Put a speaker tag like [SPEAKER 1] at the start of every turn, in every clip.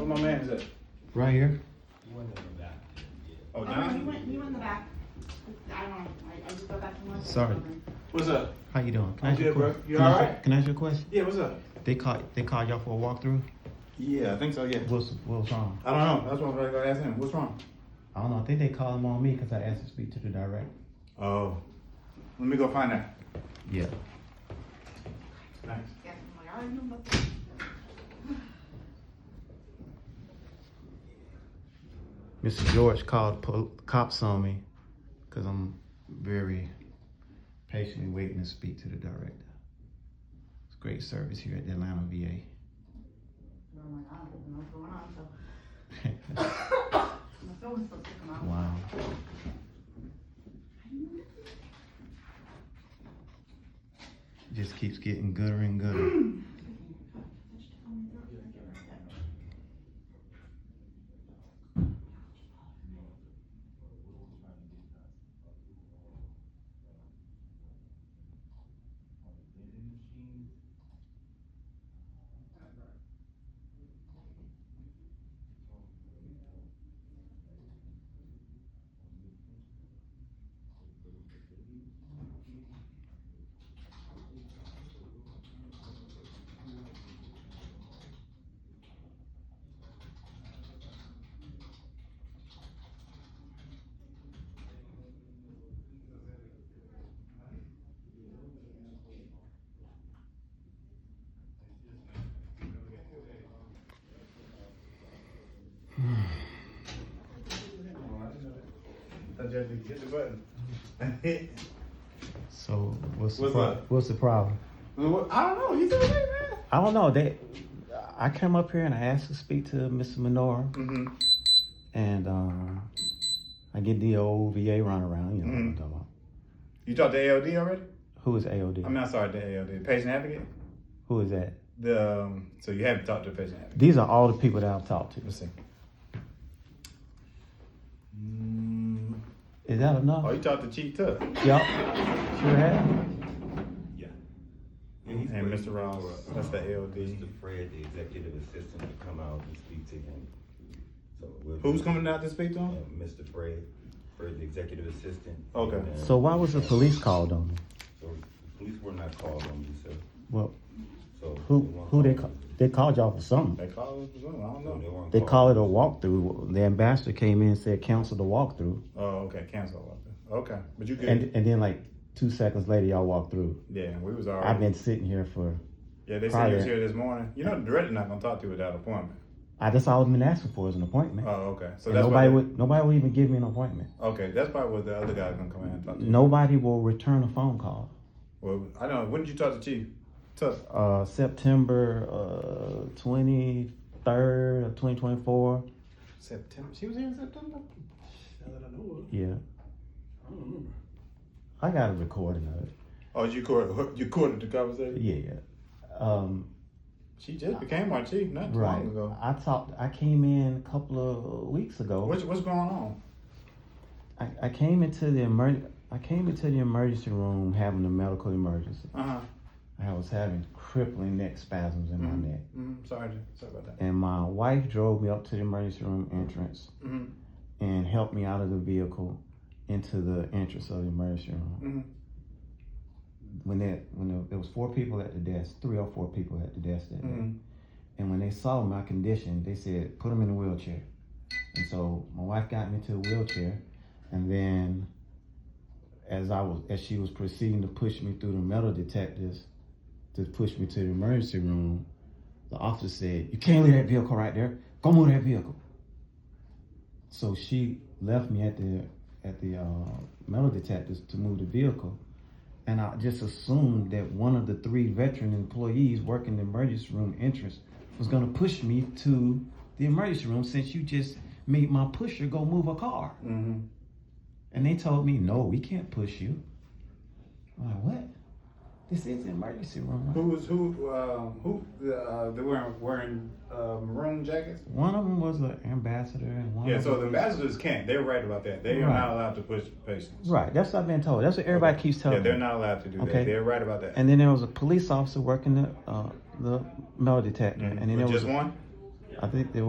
[SPEAKER 1] Where my man is at?
[SPEAKER 2] Right here.
[SPEAKER 1] Oh,
[SPEAKER 3] He
[SPEAKER 1] Don?
[SPEAKER 3] went in the back. I don't know. I just got back from lunch.
[SPEAKER 2] Sorry.
[SPEAKER 1] What's up?
[SPEAKER 2] How you doing? Can I
[SPEAKER 1] I'm
[SPEAKER 2] ask you a
[SPEAKER 1] good, bro.
[SPEAKER 2] question?
[SPEAKER 1] You
[SPEAKER 2] Can I ask
[SPEAKER 1] alright?
[SPEAKER 2] Can I ask you a question?
[SPEAKER 1] Yeah, what's up?
[SPEAKER 2] They called y'all for a walkthrough.
[SPEAKER 1] Yeah, I think so, yeah.
[SPEAKER 2] What's wrong?
[SPEAKER 1] I don't know. That's what I'm going to ask him. What's wrong?
[SPEAKER 2] I don't know. I think they called him on me because I asked to speak to the director.
[SPEAKER 1] Oh. Let me go find out.
[SPEAKER 2] Yeah.
[SPEAKER 1] Thanks.
[SPEAKER 3] Yeah, I'm like, I already know about that.
[SPEAKER 2] Mr. George called cops on me because I'm very patiently waiting to speak to the director. It's great service here at the Atlanta VA.
[SPEAKER 3] I'm like, I don't even know what's going on, so. My phone was supposed to come out.
[SPEAKER 2] Wow. Just keeps getting gooder and gooder.
[SPEAKER 1] I just hit the button.
[SPEAKER 2] So what's
[SPEAKER 1] What's up?
[SPEAKER 2] What's the problem?
[SPEAKER 1] I don't know. You tell me, man.
[SPEAKER 2] I don't know. I came up here and I asked to speak to Mr. Menor,
[SPEAKER 1] Mm-hmm.
[SPEAKER 2] and I get the old VA runaround. You know what I'm talking about.
[SPEAKER 1] You talked to AOD already?
[SPEAKER 2] Who is AOD?
[SPEAKER 1] I'm not sorry, the AOD. Patient advocate?
[SPEAKER 2] Who is that?
[SPEAKER 1] So you haven't talked to a patient advocate?
[SPEAKER 2] These are all the people that I've talked to.
[SPEAKER 1] Let's see.
[SPEAKER 2] Is that enough?
[SPEAKER 1] Oh, you talked to Chief Tuck?
[SPEAKER 2] Yup. Sure have.
[SPEAKER 4] Yeah.
[SPEAKER 1] And Mr. Ross, that's the AOD.
[SPEAKER 4] Mr. Fred, the executive assistant, to come out and speak to him. So
[SPEAKER 1] Who's coming out to speak to him?
[SPEAKER 4] Mr. Fred, the executive assistant.
[SPEAKER 1] Okay.
[SPEAKER 4] And,
[SPEAKER 2] So why was the police called on me?
[SPEAKER 4] So the police were not called on you, sir.
[SPEAKER 2] Well,
[SPEAKER 4] So
[SPEAKER 2] who they call? They called y'all for something.
[SPEAKER 1] They called us for something, I don't
[SPEAKER 4] No,
[SPEAKER 1] know.
[SPEAKER 4] they weren't
[SPEAKER 2] They
[SPEAKER 4] called.
[SPEAKER 2] call it a walkthrough. The ambassador came in and said cancel the walkthrough,
[SPEAKER 1] Oh, okay, cancel all that. Okay, but you good.
[SPEAKER 2] and then like 2 seconds later y'all walked through.
[SPEAKER 1] Yeah, we was already.
[SPEAKER 2] I've been sitting here for.
[SPEAKER 1] Yeah, they said
[SPEAKER 2] probably-
[SPEAKER 1] you was here this morning. You know the director not gonna talk to you without appointment.
[SPEAKER 2] That's all I've been asking for is an appointment.
[SPEAKER 1] Oh, okay. So
[SPEAKER 2] And
[SPEAKER 1] that's
[SPEAKER 2] nobody would even give me an appointment.
[SPEAKER 1] Okay, that's probably what the other guy's gonna come in and talk to you.
[SPEAKER 2] Nobody will return a phone call.
[SPEAKER 1] Well, I don't know. When did you talk to Chief Tuck?
[SPEAKER 2] September 23rd of 2024.
[SPEAKER 1] September. She was here in September.
[SPEAKER 2] Yeah. I got a recording of it.
[SPEAKER 1] Oh, you recorded the conversation?
[SPEAKER 2] Yeah.
[SPEAKER 1] She just became our chief not too
[SPEAKER 2] Right.
[SPEAKER 1] long ago.
[SPEAKER 2] I came in a couple of weeks ago.
[SPEAKER 1] What's going on?
[SPEAKER 2] I came into the emergency room having a medical emergency.
[SPEAKER 1] Uh-huh.
[SPEAKER 2] I was having crippling neck spasms in my neck.
[SPEAKER 1] Mm-hmm. Sorry about that.
[SPEAKER 2] And my wife drove me up to the emergency room entrance
[SPEAKER 1] Mm-hmm.
[SPEAKER 2] and helped me out of the vehicle into the entrance of the emergency room.
[SPEAKER 1] Mm-hmm.
[SPEAKER 2] When there was 4 people at the desk, 3 or 4 people at the desk that day.
[SPEAKER 1] Mm-hmm.
[SPEAKER 2] And when they saw my condition, they said, put him in a wheelchair. And so my wife got me to a wheelchair, and then as she was proceeding to push me through the metal detectors to push me to the emergency room, the officer said, you can't leave that vehicle right there. Go move that vehicle. So she left me at the metal detectors to move the vehicle. And I just assumed that one of the 3 veteran employees working the emergency room entrance was gonna push me to the emergency room since you just made my pusher go move a car.
[SPEAKER 1] Mm-hmm.
[SPEAKER 2] And they told me, no, we can't push you. I'm like, what? This is the emergency room.
[SPEAKER 1] They were wearing maroon jackets?
[SPEAKER 2] One of them was an ambassador and one
[SPEAKER 1] Yeah,
[SPEAKER 2] of
[SPEAKER 1] so
[SPEAKER 2] them
[SPEAKER 1] the
[SPEAKER 2] was-
[SPEAKER 1] ambassadors can't. They're right about that. They are
[SPEAKER 2] Right.
[SPEAKER 1] not allowed to push patients.
[SPEAKER 2] Right, that's what I've been told. That's what everybody keeps telling
[SPEAKER 1] Yeah, they're
[SPEAKER 2] me.
[SPEAKER 1] not allowed to do
[SPEAKER 2] Okay.
[SPEAKER 1] that. They're right about that.
[SPEAKER 2] And then there was a police officer working the metal detector. And then there was
[SPEAKER 1] Just one?
[SPEAKER 2] I think there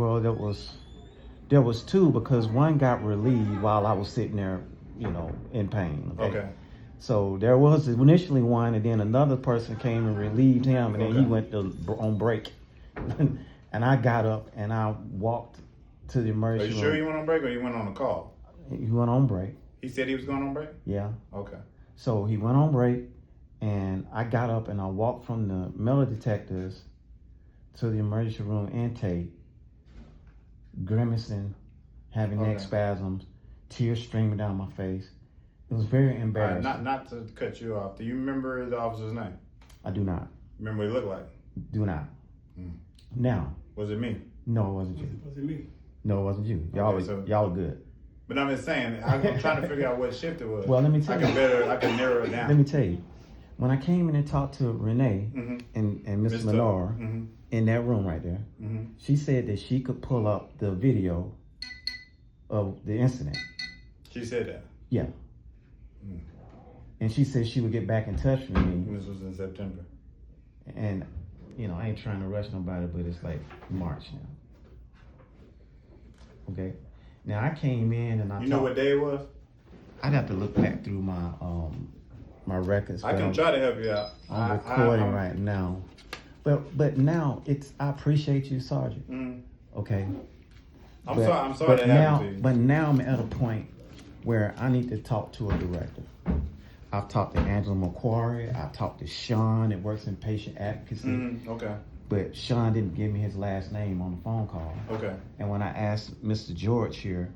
[SPEAKER 2] was two because one got relieved while I was sitting there, in pain.
[SPEAKER 1] Okay.
[SPEAKER 2] So there was initially one, and then another person came and relieved him, and then he
[SPEAKER 1] Okay.
[SPEAKER 2] went on break. And I got up and I walked to the
[SPEAKER 1] Are
[SPEAKER 2] emergency
[SPEAKER 1] you sure
[SPEAKER 2] room.
[SPEAKER 1] you went on break or you went on a call?
[SPEAKER 2] He went on break.
[SPEAKER 1] He said he was going on break?
[SPEAKER 2] Yeah.
[SPEAKER 1] Okay.
[SPEAKER 2] So he went on break, and I got up and I walked from the metal detectors to the emergency room intake, grimacing, having neck
[SPEAKER 1] Okay.
[SPEAKER 2] spasms, tears streaming down my face. It was very
[SPEAKER 1] All right,
[SPEAKER 2] embarrassing.
[SPEAKER 1] not to cut you off. Do you remember the officer's name?
[SPEAKER 2] I do not.
[SPEAKER 1] Remember what he looked like?
[SPEAKER 2] Do not.
[SPEAKER 1] Mm.
[SPEAKER 2] Now,
[SPEAKER 1] Was it me?
[SPEAKER 2] no, it wasn't you.
[SPEAKER 5] Was it me?
[SPEAKER 2] No, it wasn't you.
[SPEAKER 1] Okay,
[SPEAKER 2] Y'all were good.
[SPEAKER 1] But I'm just saying, I'm trying to figure out what shift it was.
[SPEAKER 2] Well, let me tell you.
[SPEAKER 1] I can narrow it down.
[SPEAKER 2] Let me tell you. When I came in and talked to Renee
[SPEAKER 1] Mhm.
[SPEAKER 2] and Mr.
[SPEAKER 1] Mr.
[SPEAKER 2] Menor
[SPEAKER 1] Mhm.
[SPEAKER 2] in that room right there,
[SPEAKER 1] Mhm.
[SPEAKER 2] she said that she could pull up the video of the incident.
[SPEAKER 1] She said that.
[SPEAKER 2] Yeah.
[SPEAKER 1] Mm.
[SPEAKER 2] And she said she would get back in touch with me.
[SPEAKER 1] This was in September.
[SPEAKER 2] And, I ain't trying to rush nobody, but it's like March now. Okay? Now, I came in and
[SPEAKER 1] You know what day it was?
[SPEAKER 2] I'd have to look back through my my records.
[SPEAKER 1] I
[SPEAKER 2] but
[SPEAKER 1] can try to help you out.
[SPEAKER 2] I'm recording right now. But now I appreciate you, Sergeant.
[SPEAKER 1] Mm.
[SPEAKER 2] Okay.
[SPEAKER 1] I'm sorry that happened to you.
[SPEAKER 2] But now I'm at a point where I need to talk to a director. I've talked to Angela McQuarrie. I've talked to Sean that works in patient advocacy.
[SPEAKER 1] Okay.
[SPEAKER 2] But Sean didn't give me his last name on the phone call.
[SPEAKER 1] Okay.
[SPEAKER 2] And when I asked Mr. George here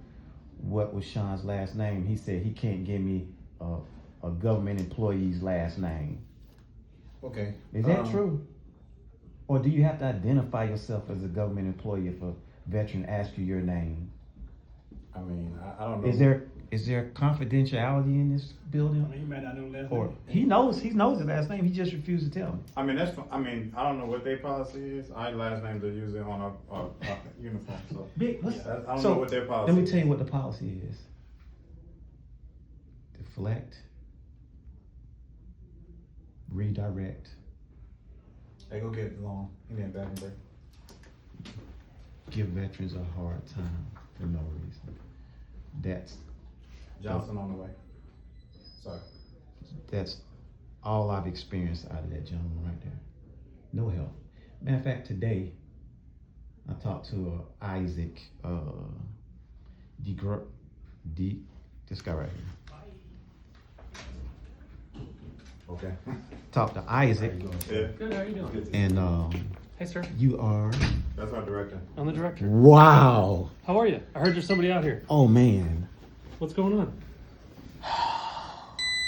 [SPEAKER 2] what was Sean's last name, he said he can't give me a government employee's last name.
[SPEAKER 1] Okay.
[SPEAKER 2] Is that true? Or do you have to identify yourself as a government employee if a veteran asks you your name?
[SPEAKER 1] I mean, I don't know.
[SPEAKER 2] Is there confidentiality in this building?
[SPEAKER 5] I mean, you might not know last
[SPEAKER 2] Or
[SPEAKER 5] name.
[SPEAKER 2] he knows his last name. He just refused to tell me.
[SPEAKER 1] I mean, I don't know what their policy is. Our last names are usually on our uniform. So
[SPEAKER 2] Big.
[SPEAKER 1] I don't know what their policy
[SPEAKER 2] Let me
[SPEAKER 1] is.
[SPEAKER 2] tell you what the policy is. Deflect. Redirect.
[SPEAKER 1] Hey, go get long. He need a bathroom break.
[SPEAKER 2] Give veterans a hard time for no reason. That's
[SPEAKER 1] Johnson on the way. Sorry.
[SPEAKER 2] That's all I've experienced out of that gentleman right there. No help. Matter of fact, today I talked to Isaac, this guy right here.
[SPEAKER 1] Okay.
[SPEAKER 2] Talked to Isaac,
[SPEAKER 1] Yeah.
[SPEAKER 6] Good, how are you doing?
[SPEAKER 2] and
[SPEAKER 6] Hey, sir.
[SPEAKER 2] you are.
[SPEAKER 1] That's our director.
[SPEAKER 6] I'm the director.
[SPEAKER 2] Wow.
[SPEAKER 6] How are you? I heard there's somebody out here.
[SPEAKER 2] Oh man.
[SPEAKER 6] What's going on?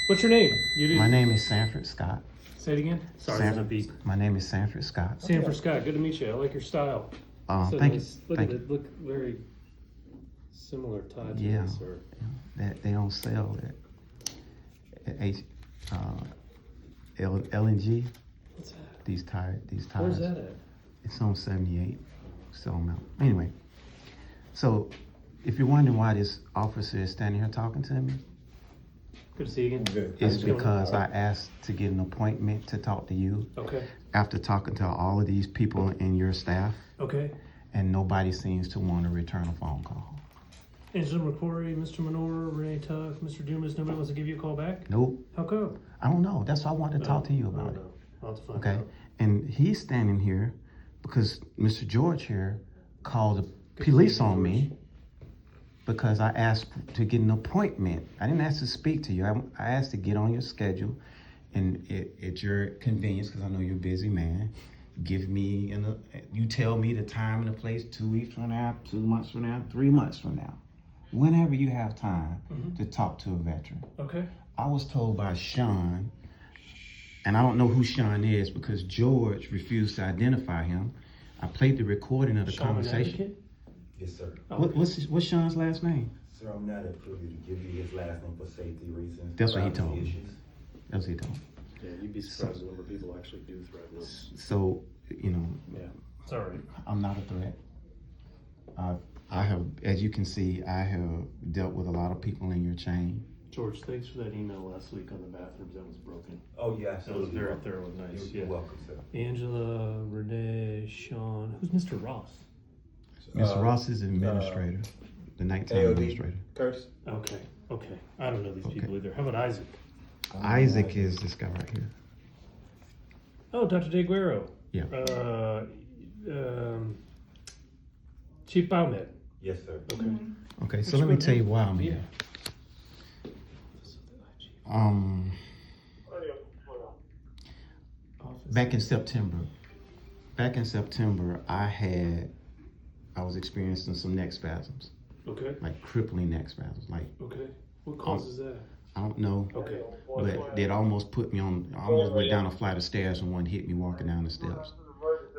[SPEAKER 6] What's your name?
[SPEAKER 2] My name is Sanford Scott.
[SPEAKER 6] Say it again. Sorry, there's a beep.
[SPEAKER 2] My name is Sanford Scott.
[SPEAKER 6] Sanford Scott, good to meet you. I like your style. So
[SPEAKER 2] Thank you.
[SPEAKER 6] nice. Look
[SPEAKER 2] Thank
[SPEAKER 6] at
[SPEAKER 2] you.
[SPEAKER 6] it. Look very similar tie to
[SPEAKER 2] Yeah.
[SPEAKER 6] this. Or
[SPEAKER 2] That they don't sell at L&G.
[SPEAKER 6] what's that?
[SPEAKER 2] These tires.
[SPEAKER 6] Where's that at?
[SPEAKER 2] It's on 78. Sell them out. Anyway, so if you're wondering why this officer is standing here talking to me,
[SPEAKER 6] Good to see you again.
[SPEAKER 1] Good.
[SPEAKER 2] it's
[SPEAKER 6] How's it going?
[SPEAKER 2] because I asked to get an appointment to talk to you
[SPEAKER 6] Okay.
[SPEAKER 2] after talking to all of these people in your staff,
[SPEAKER 6] Okay.
[SPEAKER 2] and nobody seems to want to return a phone call.
[SPEAKER 6] Angela McQuarrie, Mr. Menor, Renee Tuck, Mr. Dumas, nobody wants to give you a call back?
[SPEAKER 2] Nope.
[SPEAKER 6] How come?
[SPEAKER 2] I don't know. That's why I wanted to talk to you
[SPEAKER 6] I
[SPEAKER 2] about
[SPEAKER 6] don't
[SPEAKER 2] it.
[SPEAKER 6] know. I'll have to find
[SPEAKER 2] Okay.
[SPEAKER 6] out.
[SPEAKER 2] And he's standing here because Mr. George here called the
[SPEAKER 6] Good to
[SPEAKER 2] police
[SPEAKER 6] see you,
[SPEAKER 2] on me
[SPEAKER 6] George.
[SPEAKER 2] because I asked to get an appointment. I didn't ask to speak to you. I asked to get on your schedule and at your convenience, because I know you're a busy man. You tell me the time and the place 2 weeks from now, 2 months from now, 3 months from now. Whenever you have time to talk to a veteran.
[SPEAKER 6] Okay.
[SPEAKER 2] I was told by Sean, and I don't know who Sean is because George refused to identify him. I played the recording of the
[SPEAKER 6] Sean, an
[SPEAKER 2] conversation.
[SPEAKER 6] advocate?
[SPEAKER 4] Yes, sir.
[SPEAKER 6] Oh,
[SPEAKER 2] What's Sean's last name?
[SPEAKER 4] Sir, I'm not at privy to give you his last name for safety reasons.
[SPEAKER 2] That's what he
[SPEAKER 4] privacy
[SPEAKER 2] told me.
[SPEAKER 4] issues.
[SPEAKER 2] That's what he told me.
[SPEAKER 6] Yeah, you'd be surprised the number of people actually do threaten us.
[SPEAKER 2] So,
[SPEAKER 6] Yeah. It's all right.
[SPEAKER 2] I'm not a threat. I have, as you can see, I have dealt with a lot of people in your chain.
[SPEAKER 6] George, thanks for that email last week on the bathrooms. That was broken.
[SPEAKER 4] Oh, yeah,
[SPEAKER 6] That was
[SPEAKER 4] absolutely.
[SPEAKER 6] very thorough and nice.
[SPEAKER 4] You're
[SPEAKER 6] Yeah.
[SPEAKER 4] welcome, sir.
[SPEAKER 6] Angela, Renee, Sean. Who's Mr. Ross?
[SPEAKER 2] Mr. Ross is administrator, the nighttime
[SPEAKER 1] AOD.
[SPEAKER 2] administrator.
[SPEAKER 1] Curtis?
[SPEAKER 6] Okay, okay. I don't know these
[SPEAKER 2] Okay.
[SPEAKER 6] people either. How about Isaac?
[SPEAKER 2] Isaac is this guy right here.
[SPEAKER 6] Oh, Dr. DeGuero.
[SPEAKER 2] Yeah.
[SPEAKER 6] Chief Biomed.
[SPEAKER 4] Yes, sir.
[SPEAKER 6] Okay.
[SPEAKER 2] Okay, so let me tell you why I'm here. Back in September, I was experiencing some neck spasms,
[SPEAKER 6] Okay.
[SPEAKER 2] like crippling neck spasms. Like,
[SPEAKER 6] Okay. What causes that?
[SPEAKER 2] I don't know,
[SPEAKER 6] Okay.
[SPEAKER 2] but it almost put me on, I almost went down a flight of stairs and one hit me walking down the steps.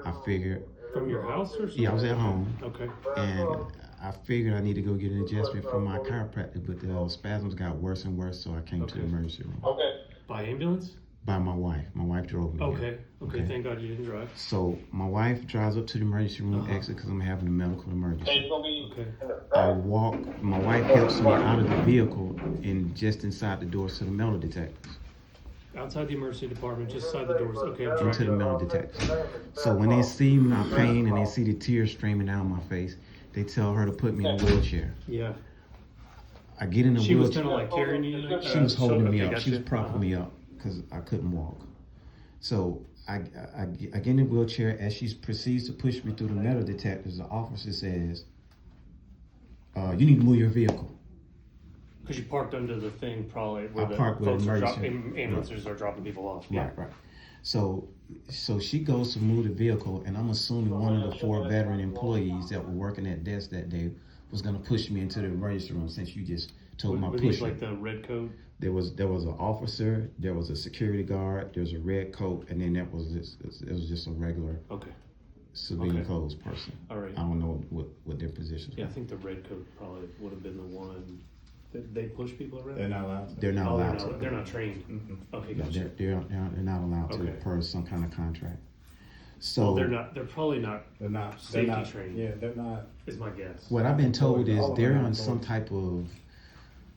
[SPEAKER 2] I figured,
[SPEAKER 6] From your house or something?
[SPEAKER 2] yeah, I was at home,
[SPEAKER 6] Okay.
[SPEAKER 2] and I figured I need to go get an adjustment from my chiropractor, but the spasms got worse and worse, so I came to the
[SPEAKER 6] Okay.
[SPEAKER 2] emergency room
[SPEAKER 6] By ambulance?
[SPEAKER 2] by my wife. My wife drove me. here.
[SPEAKER 6] Okay. Okay. Thank God you didn't drive.
[SPEAKER 2] So my wife drives up to the emergency room
[SPEAKER 6] Uh-huh.
[SPEAKER 2] exit because I'm having a medical emergency.
[SPEAKER 6] Okay.
[SPEAKER 2] I walk, my wife helps me out of the vehicle and just inside the doors to the metal detectors,
[SPEAKER 6] Outside the emergency department, just inside the doors. Okay. I'm
[SPEAKER 2] into the
[SPEAKER 6] tracking.
[SPEAKER 2] metal detectors. So when they see my pain and they see the tears streaming down my face, they tell her to put me in a wheelchair.
[SPEAKER 6] Yeah.
[SPEAKER 2] I get in the
[SPEAKER 6] She was kind
[SPEAKER 2] wheelchair.
[SPEAKER 6] of like carrying you.
[SPEAKER 2] She was holding me
[SPEAKER 6] okay,
[SPEAKER 2] up. She was
[SPEAKER 6] gotcha.
[SPEAKER 2] propping me up because I couldn't walk. So I get in the wheelchair. As she proceeds to push me through the metal detectors, the officer says, "You need to move your vehicle."
[SPEAKER 6] Because you parked under the thing, probably where
[SPEAKER 2] I
[SPEAKER 6] the
[SPEAKER 2] parked where
[SPEAKER 6] folks are
[SPEAKER 2] emergency-
[SPEAKER 6] ambulances are dropping people off. Yeah.
[SPEAKER 2] Right. So she goes to move the vehicle, and I'm assuming one of the 4 veteran employees that were working at desk that day was gonna push me into the emergency room since you just told my
[SPEAKER 6] Were these
[SPEAKER 2] push.
[SPEAKER 6] like the red coat?
[SPEAKER 2] There was an officer, there was a security guard, there was a red coat, and then it was just a regular
[SPEAKER 6] Okay.
[SPEAKER 2] civilian
[SPEAKER 6] Okay.
[SPEAKER 2] clothes person.
[SPEAKER 6] All right.
[SPEAKER 2] I don't know what their positions
[SPEAKER 6] Yeah, I
[SPEAKER 2] were.
[SPEAKER 6] think the red coat probably would have been the one that they push people around.
[SPEAKER 1] They're not allowed to.
[SPEAKER 2] They're not
[SPEAKER 6] Oh,
[SPEAKER 2] allowed to.
[SPEAKER 6] they're not trained.
[SPEAKER 1] Mm-mm.
[SPEAKER 6] Okay,
[SPEAKER 2] Yeah,
[SPEAKER 6] gotcha.
[SPEAKER 2] they're not allowed to
[SPEAKER 6] Okay.
[SPEAKER 2] per some kind of contract. So
[SPEAKER 6] Well, they're not. They're probably not.
[SPEAKER 1] They're not.
[SPEAKER 6] Safety
[SPEAKER 1] they're not,
[SPEAKER 6] trained.
[SPEAKER 1] Yeah, they're not.
[SPEAKER 6] Is my guess.
[SPEAKER 2] what I've been told is
[SPEAKER 1] All of
[SPEAKER 2] they're
[SPEAKER 1] them are
[SPEAKER 2] on some
[SPEAKER 1] employees.
[SPEAKER 2] type of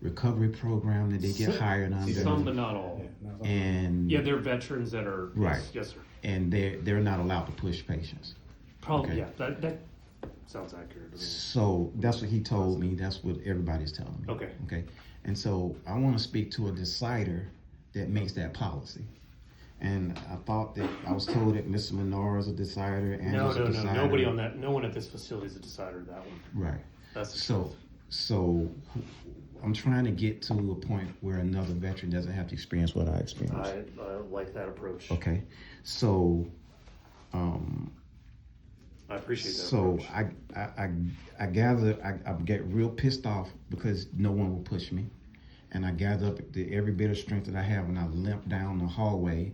[SPEAKER 2] recovery program that they get hired under,
[SPEAKER 6] Some, but not all.
[SPEAKER 1] Yeah, not some-
[SPEAKER 2] and
[SPEAKER 6] Yeah, they're veterans that are.
[SPEAKER 2] Right.
[SPEAKER 6] Yes, sir.
[SPEAKER 2] and they're not allowed to push patients.
[SPEAKER 6] Probably.
[SPEAKER 2] Okay.
[SPEAKER 6] Yeah. That sounds accurate to me.
[SPEAKER 2] So that's what he told me. That's what everybody's telling me.
[SPEAKER 6] Okay.
[SPEAKER 2] Okay. And so I want to speak to a decider that makes that policy. And I thought that I was told that Mr. Menor is a decider and
[SPEAKER 6] No,
[SPEAKER 2] is a
[SPEAKER 6] no, no.
[SPEAKER 2] decider.
[SPEAKER 6] Nobody on that. No one at this facility is a decider of that one.
[SPEAKER 2] Right.
[SPEAKER 6] That's the
[SPEAKER 2] So,
[SPEAKER 6] truth.
[SPEAKER 2] so I'm trying to get to a point where another veteran doesn't have to experience what I experienced.
[SPEAKER 6] I like that approach.
[SPEAKER 2] Okay. So,
[SPEAKER 6] I appreciate that
[SPEAKER 2] so
[SPEAKER 6] approach.
[SPEAKER 2] I gather I get real pissed off because no one will push me, and I gather up every bit of strength that I have, and I limp down the hallway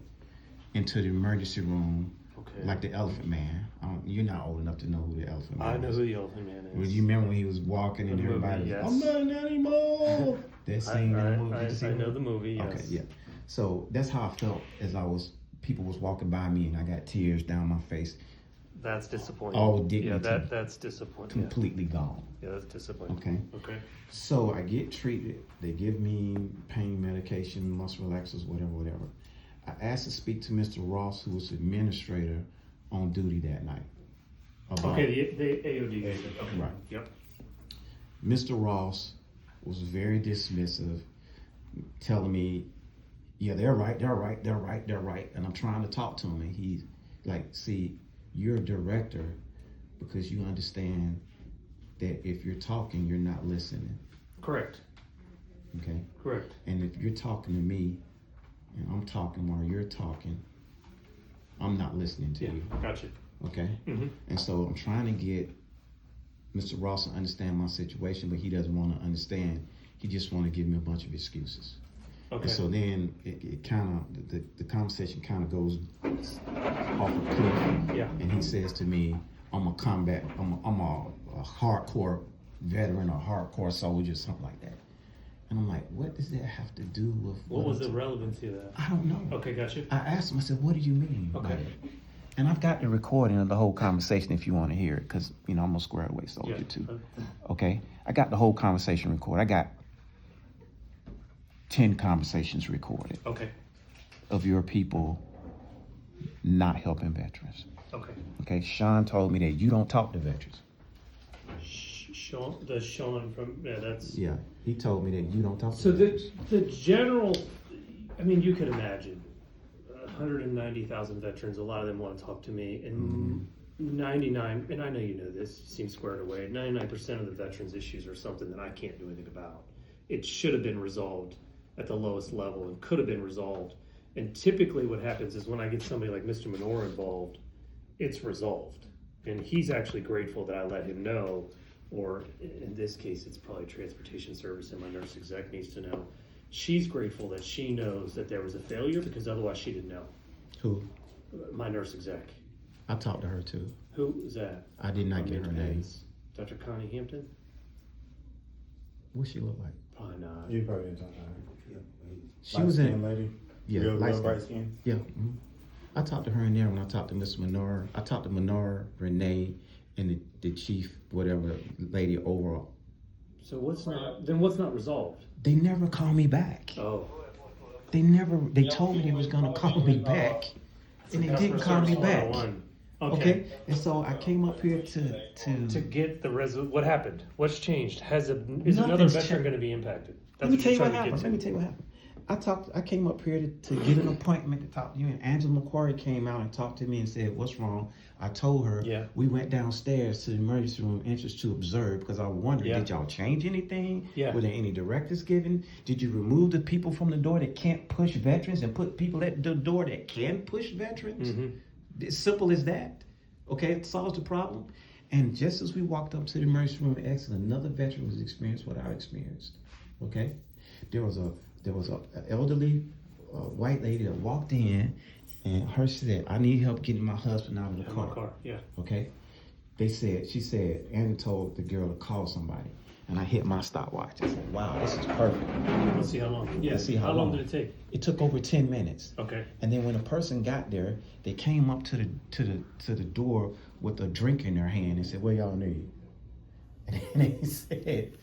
[SPEAKER 2] into the emergency room
[SPEAKER 6] Okay.
[SPEAKER 2] like the Elephant Man. You're not old enough to know who the Elephant Man
[SPEAKER 6] I know
[SPEAKER 2] is.
[SPEAKER 6] who the Elephant Man is.
[SPEAKER 2] Well, you remember when he was walking and
[SPEAKER 6] The movie,
[SPEAKER 2] everybody
[SPEAKER 6] yes.
[SPEAKER 2] was, I'm not an animal. That scene in the movie. Did you see
[SPEAKER 6] I
[SPEAKER 2] the
[SPEAKER 6] know
[SPEAKER 2] movie?
[SPEAKER 6] the movie. Yes.
[SPEAKER 2] Okay, yeah. So that's how I felt as people was walking by me and I got tears down my face,
[SPEAKER 6] That's disappointing.
[SPEAKER 2] All dignity.
[SPEAKER 6] Yeah, that's disappointing.
[SPEAKER 2] completely gone.
[SPEAKER 6] Yeah, that's disappointing.
[SPEAKER 2] Okay.
[SPEAKER 6] Okay.
[SPEAKER 2] So I get treated. They give me pain medication, muscle relaxers, whatever. I asked to speak to Mr. Ross, who was administrator on duty that night. About-
[SPEAKER 6] Okay, the AOD. Okay.
[SPEAKER 2] Right.
[SPEAKER 6] Yep.
[SPEAKER 2] Mr. Ross was very dismissive, telling me, yeah, they're right. And I'm trying to talk to him, and he's like, see, you're a director because you understand that if you're talking, you're not listening.
[SPEAKER 6] Correct.
[SPEAKER 2] Okay?
[SPEAKER 6] Correct.
[SPEAKER 2] And if you're talking to me, and I'm talking while you're talking, I'm not listening to
[SPEAKER 6] Yeah.
[SPEAKER 2] you.
[SPEAKER 6] Gotcha.
[SPEAKER 2] Okay?
[SPEAKER 6] Mm-hmm.
[SPEAKER 2] And so I'm trying to get Mr. Ross to understand my situation, but he doesn't want to understand. He just want to give me a bunch of excuses.
[SPEAKER 6] Okay.
[SPEAKER 2] And so then it kind of, the conversation kind of goes off a cliff.
[SPEAKER 6] Yeah.
[SPEAKER 2] And he says to me, I'm a hardcore veteran or hardcore soldier, something like that. And I'm like, what does that have to do with
[SPEAKER 6] What was
[SPEAKER 2] I'm
[SPEAKER 6] the relevancy of that?
[SPEAKER 2] I don't know.
[SPEAKER 6] Okay, gotcha.
[SPEAKER 2] I asked him, I said, what do you mean?
[SPEAKER 6] Okay.
[SPEAKER 2] by that? And I've got the recording of the whole conversation if you want to hear it, because, I'm a squared away soldier
[SPEAKER 6] Yeah.
[SPEAKER 2] too. Okay? I got the whole conversation recorded. I got 10 conversations recorded
[SPEAKER 6] Okay.
[SPEAKER 2] of your people not helping veterans.
[SPEAKER 6] Okay.
[SPEAKER 2] Okay? Sean told me that you don't talk to veterans.
[SPEAKER 6] Sean from, yeah, that's.
[SPEAKER 2] Yeah, he told me that you don't talk to
[SPEAKER 6] So
[SPEAKER 2] them.
[SPEAKER 6] the general, I mean, you can imagine, 190,000 veterans, a lot of them want to talk to me, and 99, and I know you know this, seems squared away, 99% of the veterans' issues are something that I can't do anything about. It should have been resolved at the lowest level and could have been resolved. And typically what happens is when I get somebody like Mr. Menorah involved, it's resolved. And he's actually grateful that I let him know, or in this case, it's probably transportation service and my nurse exec needs to know. She's grateful that she knows that there was a failure because otherwise she didn't know.
[SPEAKER 2] Who?
[SPEAKER 6] My nurse exec.
[SPEAKER 2] I talked to her too.
[SPEAKER 6] Who is that?
[SPEAKER 2] I did not get her name.
[SPEAKER 6] Dr. Connie Hampton?
[SPEAKER 2] What she look like?
[SPEAKER 6] Probably not.
[SPEAKER 1] You probably didn't talk to her.
[SPEAKER 2] She was in.
[SPEAKER 1] Lady.
[SPEAKER 2] Yeah,
[SPEAKER 1] Real
[SPEAKER 2] light
[SPEAKER 1] bright
[SPEAKER 2] skin.
[SPEAKER 1] skin.
[SPEAKER 2] Yeah. I talked to her in there when I talked to Miss Menorah. I talked to Menorah, Renee, and the chief, whatever lady overall.
[SPEAKER 6] So what's not resolved?
[SPEAKER 2] They never called me back.
[SPEAKER 6] Oh.
[SPEAKER 2] They told me they was gonna call me back, and they didn't call me back. Okay. And so I came up here
[SPEAKER 6] To get the what happened? What's changed? Is another
[SPEAKER 2] Nothing's
[SPEAKER 6] veteran going to be impacted?
[SPEAKER 2] Let me tell you what
[SPEAKER 6] you're trying to
[SPEAKER 2] happened.
[SPEAKER 6] get
[SPEAKER 2] Let me
[SPEAKER 6] to.
[SPEAKER 2] tell you what happened. I came up here to get an appointment to talk to you, and Angela McQuarrie came out and talked to me and said, "What's wrong?" I told her.
[SPEAKER 6] Yeah.
[SPEAKER 2] We went downstairs to the emergency room, anxious to observe, because I wondered,
[SPEAKER 6] Yeah.
[SPEAKER 2] did y'all change anything?
[SPEAKER 6] Yeah.
[SPEAKER 2] Were there any directives given? Did you remove the people from the door that can't push veterans and put people at the door that can push veterans?
[SPEAKER 6] Mm-hmm.
[SPEAKER 2] As simple as that. Okay, it solves the problem. And just as we walked up to the emergency room and exit, another veteran was experienced what I experienced. Okay, there was a elderly white lady that walked in, and her said, "I need help getting my husband out of the car."
[SPEAKER 6] Yeah.
[SPEAKER 2] Okay, she said, Annie told the girl to call somebody, and I hit my stopwatch. I said, "Wow, this is perfect."
[SPEAKER 6] Let's see how long. Yeah.
[SPEAKER 2] Let's see
[SPEAKER 6] how
[SPEAKER 2] how
[SPEAKER 6] long
[SPEAKER 2] long
[SPEAKER 6] did it take?
[SPEAKER 2] It took over 10 minutes.
[SPEAKER 6] Okay.
[SPEAKER 2] And then when a person got there, they came up to the door with a drink in their hand and said, "What y'all need?" And then they said,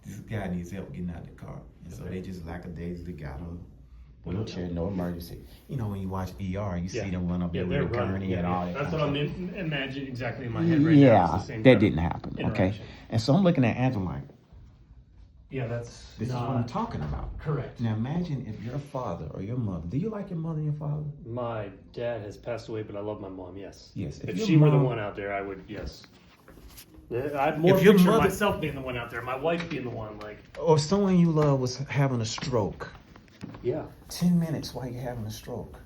[SPEAKER 2] "This guy needs help getting out of the car." And so they just lackadaisically got a wheelchair, no emergency. You know, when you watch ER, you see them run up there with a gurney and all that.
[SPEAKER 6] That's
[SPEAKER 2] kind
[SPEAKER 6] what
[SPEAKER 2] of
[SPEAKER 6] I'm
[SPEAKER 2] stuff.
[SPEAKER 6] imagining exactly in my head right now.
[SPEAKER 2] Yeah,
[SPEAKER 6] It's the same
[SPEAKER 2] that
[SPEAKER 6] kind of
[SPEAKER 2] didn't happen. Okay,
[SPEAKER 6] interaction.
[SPEAKER 2] and so I'm looking at Angela like,
[SPEAKER 6] Yeah, that's
[SPEAKER 2] this is what I'm talking about.
[SPEAKER 6] correct.
[SPEAKER 2] Now imagine if your father or your mother, do you like your mother and your father?
[SPEAKER 6] My dad has passed away, but I love my mom. Yes.
[SPEAKER 2] Yes.
[SPEAKER 6] If
[SPEAKER 2] your
[SPEAKER 6] she were the
[SPEAKER 2] mom-
[SPEAKER 6] one out there, I would. Yes. I'd more
[SPEAKER 2] If your
[SPEAKER 6] picture
[SPEAKER 2] mother-
[SPEAKER 6] myself being the one out there, my wife being the one. Like,
[SPEAKER 2] Or someone you love was having a stroke.
[SPEAKER 6] yeah,
[SPEAKER 2] 10 minutes while you're having a stroke.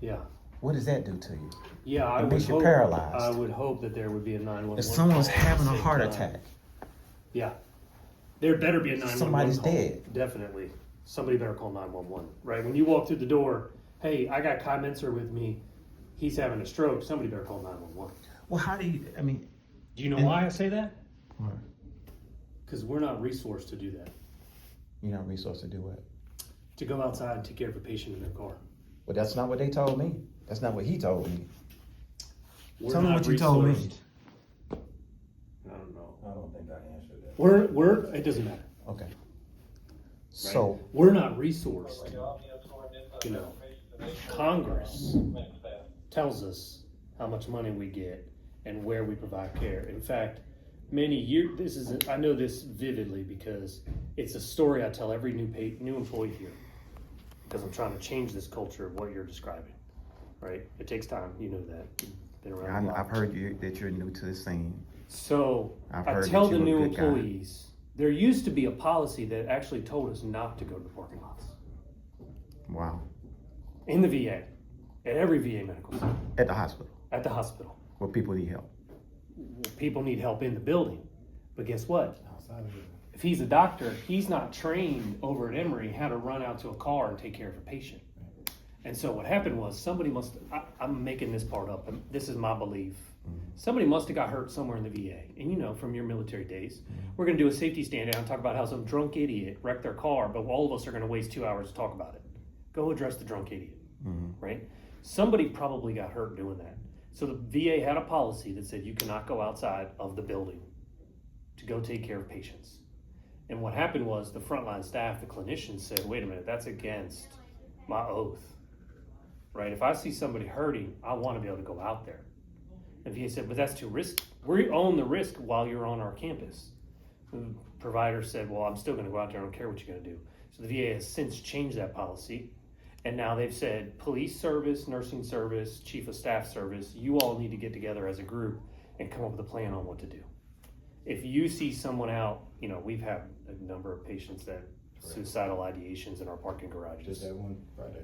[SPEAKER 6] yeah,
[SPEAKER 2] What does that do to you?
[SPEAKER 6] yeah. I
[SPEAKER 2] It
[SPEAKER 6] would
[SPEAKER 2] makes you
[SPEAKER 6] hope.
[SPEAKER 2] paralyzed.
[SPEAKER 6] I would hope that there would be a 911.
[SPEAKER 2] If someone's
[SPEAKER 6] call at the
[SPEAKER 2] having a
[SPEAKER 6] same
[SPEAKER 2] heart
[SPEAKER 6] time.
[SPEAKER 2] attack,
[SPEAKER 6] Yeah, there better be a 911.
[SPEAKER 2] Somebody's
[SPEAKER 6] call.
[SPEAKER 2] dead.
[SPEAKER 6] Definitely, somebody better call 911. Right when you walk through the door, hey, I got Kai Menser with me. He's having a stroke. Somebody better call 911.
[SPEAKER 2] well, how do you, I mean,
[SPEAKER 6] Do you know
[SPEAKER 2] And-
[SPEAKER 6] why I say that?
[SPEAKER 2] or
[SPEAKER 6] Because we're not resourced to do that.
[SPEAKER 2] you're not resourced to do what?
[SPEAKER 6] To go outside and take care of a patient in their car.
[SPEAKER 2] Well, that's not what they told me. That's not what he told me.
[SPEAKER 6] We're
[SPEAKER 2] Tell me
[SPEAKER 6] not
[SPEAKER 2] what you told me.
[SPEAKER 6] resourced. I don't know.
[SPEAKER 4] I don't think I answered that.
[SPEAKER 6] We're it doesn't matter.
[SPEAKER 2] Okay.
[SPEAKER 6] Right?
[SPEAKER 2] So,
[SPEAKER 6] we're not resourced. You know, Congress tells us how much money we get and where we provide care. In fact, many years I know this vividly because it's a story I tell every new employee here. Because I'm trying to change this culture of what you're describing. Right? It takes time. You know that. You've been around.
[SPEAKER 2] I've heard that you're new to the scene.
[SPEAKER 6] So
[SPEAKER 2] I've
[SPEAKER 6] I
[SPEAKER 2] heard
[SPEAKER 6] tell
[SPEAKER 2] that
[SPEAKER 6] the
[SPEAKER 2] you're a
[SPEAKER 6] new
[SPEAKER 2] good guy.
[SPEAKER 6] employees, there used to be a policy that actually told us not to go to the parking lots
[SPEAKER 2] Wow.
[SPEAKER 6] in the VA, at every VA medical center,
[SPEAKER 2] At the hospital,
[SPEAKER 6] at the hospital.
[SPEAKER 2] where people need help.
[SPEAKER 6] People need help in the building, but guess what?
[SPEAKER 1] Outside of it.
[SPEAKER 6] If he's a doctor, he's not trained over at Emory how to run out to a car and take care of a patient. And so what happened was I'm making this part up, and this is my belief. Somebody must have got hurt somewhere in the VA. And you know, from your military days, we're going to do a safety stand down and talk about how some drunk idiot wrecked their car, but all of us are going to waste 2 hours to talk about it. Go address the drunk idiot, right? Somebody probably got hurt doing that. So the VA had a policy that said you cannot go outside of the building to go take care of patients. And what happened was the frontline staff, the clinicians said, wait a minute, that's against my oath, right? If I see somebody hurting, I want to be able to go out there. And VA said, but that's too risky. We own the risk while you're on our campus. The provider said, well, I'm still gonna go out there, I don't care what you're gonna do. So the VA has since changed that policy. And now they've said, police service, nursing service, chief of staff service, you all need to get together as a group and come up with a plan on what to do. If you see someone out, you know, we've had a number of patients that suicidal ideations in our parking garages.
[SPEAKER 1] Just that one Friday.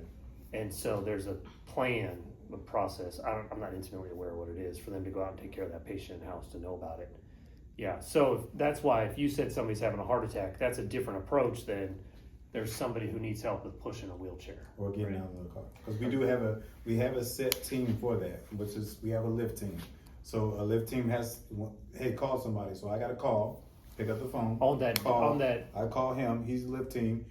[SPEAKER 6] And so there's a plan, a process. I'm not intimately aware of what it is for them to go out and take care of that patient in-house to know about it. Yeah, so that's why if you said somebody's having a heart attack, that's a different approach than there's somebody who needs help with pushing a wheelchair.
[SPEAKER 1] Or getting out of the car. Because we have a set team for that, which is, we have a lift team. So a lift team has, hey, call somebody. So I got to call, pick up the phone. I call him, he's the lift team.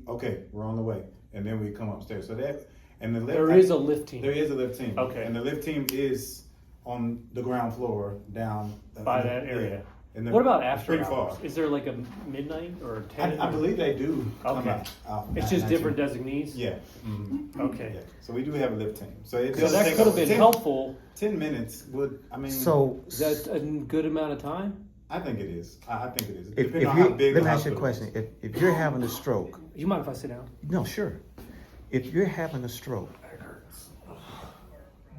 [SPEAKER 1] Okay, we're on the way. And then we come upstairs. So that, and the lift.
[SPEAKER 6] There is a lift team.
[SPEAKER 1] There is a lift team.
[SPEAKER 6] Okay.
[SPEAKER 1] And the lift team is on the ground floor down.
[SPEAKER 6] By that area.
[SPEAKER 1] Yeah. And
[SPEAKER 6] What about
[SPEAKER 1] it's
[SPEAKER 6] after
[SPEAKER 1] pretty
[SPEAKER 6] hours?
[SPEAKER 1] far.
[SPEAKER 6] Is there like a midnight or 10?
[SPEAKER 1] I believe they do. come
[SPEAKER 6] Okay.
[SPEAKER 1] out
[SPEAKER 6] It's
[SPEAKER 1] at
[SPEAKER 6] just
[SPEAKER 1] 19.
[SPEAKER 6] different designees?
[SPEAKER 1] Yeah. Mhm.
[SPEAKER 6] Okay.
[SPEAKER 1] Yeah. So we do have a lift team. So it
[SPEAKER 6] So
[SPEAKER 1] does
[SPEAKER 6] that
[SPEAKER 1] take
[SPEAKER 6] could have been
[SPEAKER 1] 10
[SPEAKER 6] helpful.
[SPEAKER 1] 10 minutes would, I mean.
[SPEAKER 2] So
[SPEAKER 6] Is that a good amount of time?
[SPEAKER 1] I think it is. I think it is.
[SPEAKER 2] if
[SPEAKER 1] Depending
[SPEAKER 2] you,
[SPEAKER 1] on how big
[SPEAKER 2] let
[SPEAKER 1] the
[SPEAKER 2] me ask you a
[SPEAKER 1] hospital
[SPEAKER 2] question.
[SPEAKER 1] is.
[SPEAKER 2] If you're having a stroke,
[SPEAKER 6] Do you mind if I sit down?
[SPEAKER 2] no, sure. If you're having a stroke,
[SPEAKER 6] It hurts.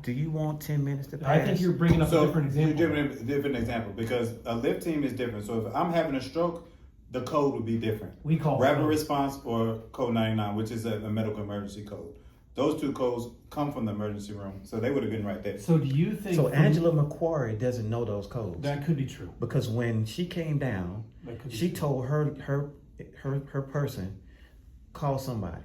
[SPEAKER 2] do you want 10 minutes to pass?
[SPEAKER 5] I think you're bringing up a different example.
[SPEAKER 1] Different example, because a lift team is different. So if I'm having a stroke, the code would be different.
[SPEAKER 5] We call
[SPEAKER 1] rapid
[SPEAKER 5] code.
[SPEAKER 1] response or code 99, which is a medical emergency code. Those two codes come from the emergency room, so they would have been right there.
[SPEAKER 5] So do you think?
[SPEAKER 2] So
[SPEAKER 5] from-
[SPEAKER 2] Angela McQuarrie doesn't know those codes.
[SPEAKER 5] That could be true.
[SPEAKER 2] Because when she came down,
[SPEAKER 5] That could be
[SPEAKER 2] she
[SPEAKER 5] true.
[SPEAKER 2] told her person, call somebody.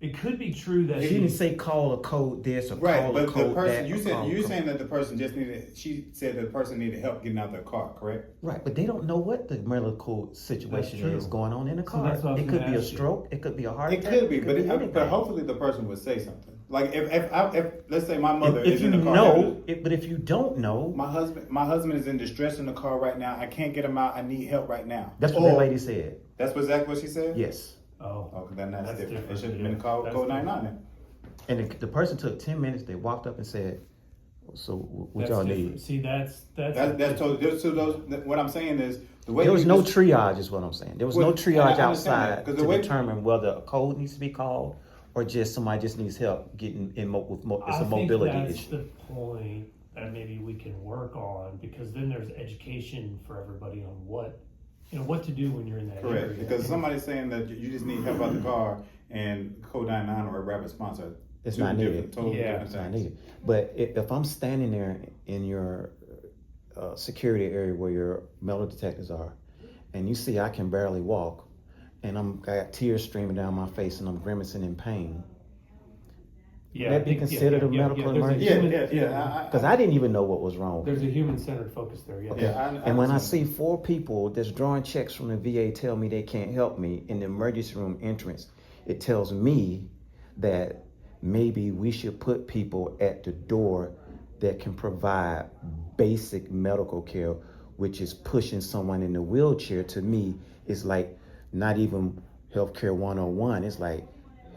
[SPEAKER 5] It could be true that
[SPEAKER 2] She didn't say call a code this or
[SPEAKER 1] Right,
[SPEAKER 2] call a
[SPEAKER 1] but the
[SPEAKER 2] code
[SPEAKER 1] person
[SPEAKER 2] that.
[SPEAKER 1] you
[SPEAKER 2] or
[SPEAKER 1] said
[SPEAKER 2] call a
[SPEAKER 1] you're
[SPEAKER 2] code.
[SPEAKER 1] saying that the person just needed. She said the person needed help getting out their car, correct?
[SPEAKER 2] Right, but they don't know what the medical situation
[SPEAKER 5] That's true.
[SPEAKER 2] is going on in the
[SPEAKER 5] So
[SPEAKER 2] car.
[SPEAKER 5] that's what I was
[SPEAKER 2] It could
[SPEAKER 5] gonna
[SPEAKER 2] be a
[SPEAKER 5] ask you.
[SPEAKER 2] stroke. It could be a heart
[SPEAKER 1] It
[SPEAKER 2] attack.
[SPEAKER 1] could be, but
[SPEAKER 2] anything.
[SPEAKER 1] hopefully the person would say something. Like if let's say my mother
[SPEAKER 2] If
[SPEAKER 1] is
[SPEAKER 2] you
[SPEAKER 1] in the car.
[SPEAKER 2] know, but if you don't know,
[SPEAKER 1] My husband is in distress in the car right now. I can't get him out. I need help right now.
[SPEAKER 2] that's what
[SPEAKER 1] Or-
[SPEAKER 2] that lady said.
[SPEAKER 1] That's exactly what she said?
[SPEAKER 2] Yes.
[SPEAKER 5] Oh,
[SPEAKER 1] Okay, then that's different. It
[SPEAKER 5] different,
[SPEAKER 1] should have
[SPEAKER 5] yeah.
[SPEAKER 1] been called
[SPEAKER 5] That's
[SPEAKER 1] code 99 then.
[SPEAKER 2] And the person took 10 minutes. They walked up and said, "So what
[SPEAKER 5] that's
[SPEAKER 2] y'all
[SPEAKER 5] different.
[SPEAKER 2] need?"
[SPEAKER 5] See, that's
[SPEAKER 1] That's totally. So what I'm saying is the way
[SPEAKER 2] There was
[SPEAKER 1] you
[SPEAKER 2] no
[SPEAKER 1] just-
[SPEAKER 2] triage, is what I'm saying. There was
[SPEAKER 1] Well,
[SPEAKER 2] no
[SPEAKER 1] and I
[SPEAKER 2] triage
[SPEAKER 1] understand that,
[SPEAKER 2] outside
[SPEAKER 1] 'cause
[SPEAKER 2] to
[SPEAKER 1] the way-
[SPEAKER 2] determine whether a code needs to be called or just somebody just needs help getting in it's a mobility
[SPEAKER 5] that's
[SPEAKER 2] issue.
[SPEAKER 5] the point that maybe we can work on, because then there's education for everybody on what to do when you're in that
[SPEAKER 1] Correct,
[SPEAKER 5] area.
[SPEAKER 1] because somebody's saying that you just need help out the car and code 99 or a rapid response are
[SPEAKER 2] It's
[SPEAKER 1] two
[SPEAKER 2] not needed.
[SPEAKER 1] different, totally
[SPEAKER 5] Yeah,
[SPEAKER 1] different
[SPEAKER 2] It's not
[SPEAKER 1] things.
[SPEAKER 2] needed. But if I'm standing there in your security area where your metal detectors are, and you see I can barely walk, and I got tears streaming down my face, and I'm grimacing in pain,
[SPEAKER 5] Yeah,
[SPEAKER 2] that
[SPEAKER 5] I
[SPEAKER 2] be
[SPEAKER 5] think-
[SPEAKER 2] considered a medical
[SPEAKER 5] there's
[SPEAKER 2] emergency?
[SPEAKER 1] Yeah.
[SPEAKER 2] because I didn't even know what was wrong.
[SPEAKER 5] There's a human-centered focus there. Yeah.
[SPEAKER 1] Yeah,
[SPEAKER 2] And when I
[SPEAKER 1] understand.
[SPEAKER 2] see 4 people that's drawing checks from the VA tell me they can't help me in the emergency room entrance, it tells me that maybe we should put people at the door that can provide basic medical care, which is pushing someone in a wheelchair. To me, is like not even healthcare 101. It's like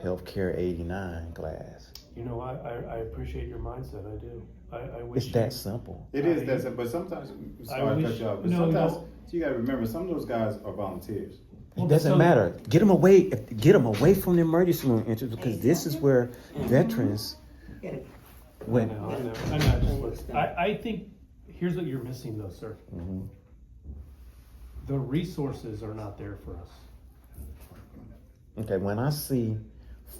[SPEAKER 2] healthcare 89 class.
[SPEAKER 5] You know, I appreciate your mindset. I do. I wish
[SPEAKER 2] It's that simple.
[SPEAKER 1] It is that simple, but sometimes, sorry to cut
[SPEAKER 5] wish-
[SPEAKER 1] you off, but
[SPEAKER 5] no,
[SPEAKER 1] sometimes
[SPEAKER 5] no.
[SPEAKER 1] you gotta remember, some of those guys are volunteers.
[SPEAKER 5] Well,
[SPEAKER 2] It doesn't
[SPEAKER 5] so-
[SPEAKER 2] matter. Get them away from the emergency room entrance, because this is where veterans went.
[SPEAKER 5] I know. I'm not just listening. I think here's what you're missing, though, sir.
[SPEAKER 2] Mhm.
[SPEAKER 5] The resources are not there for us.
[SPEAKER 2] Okay, when I see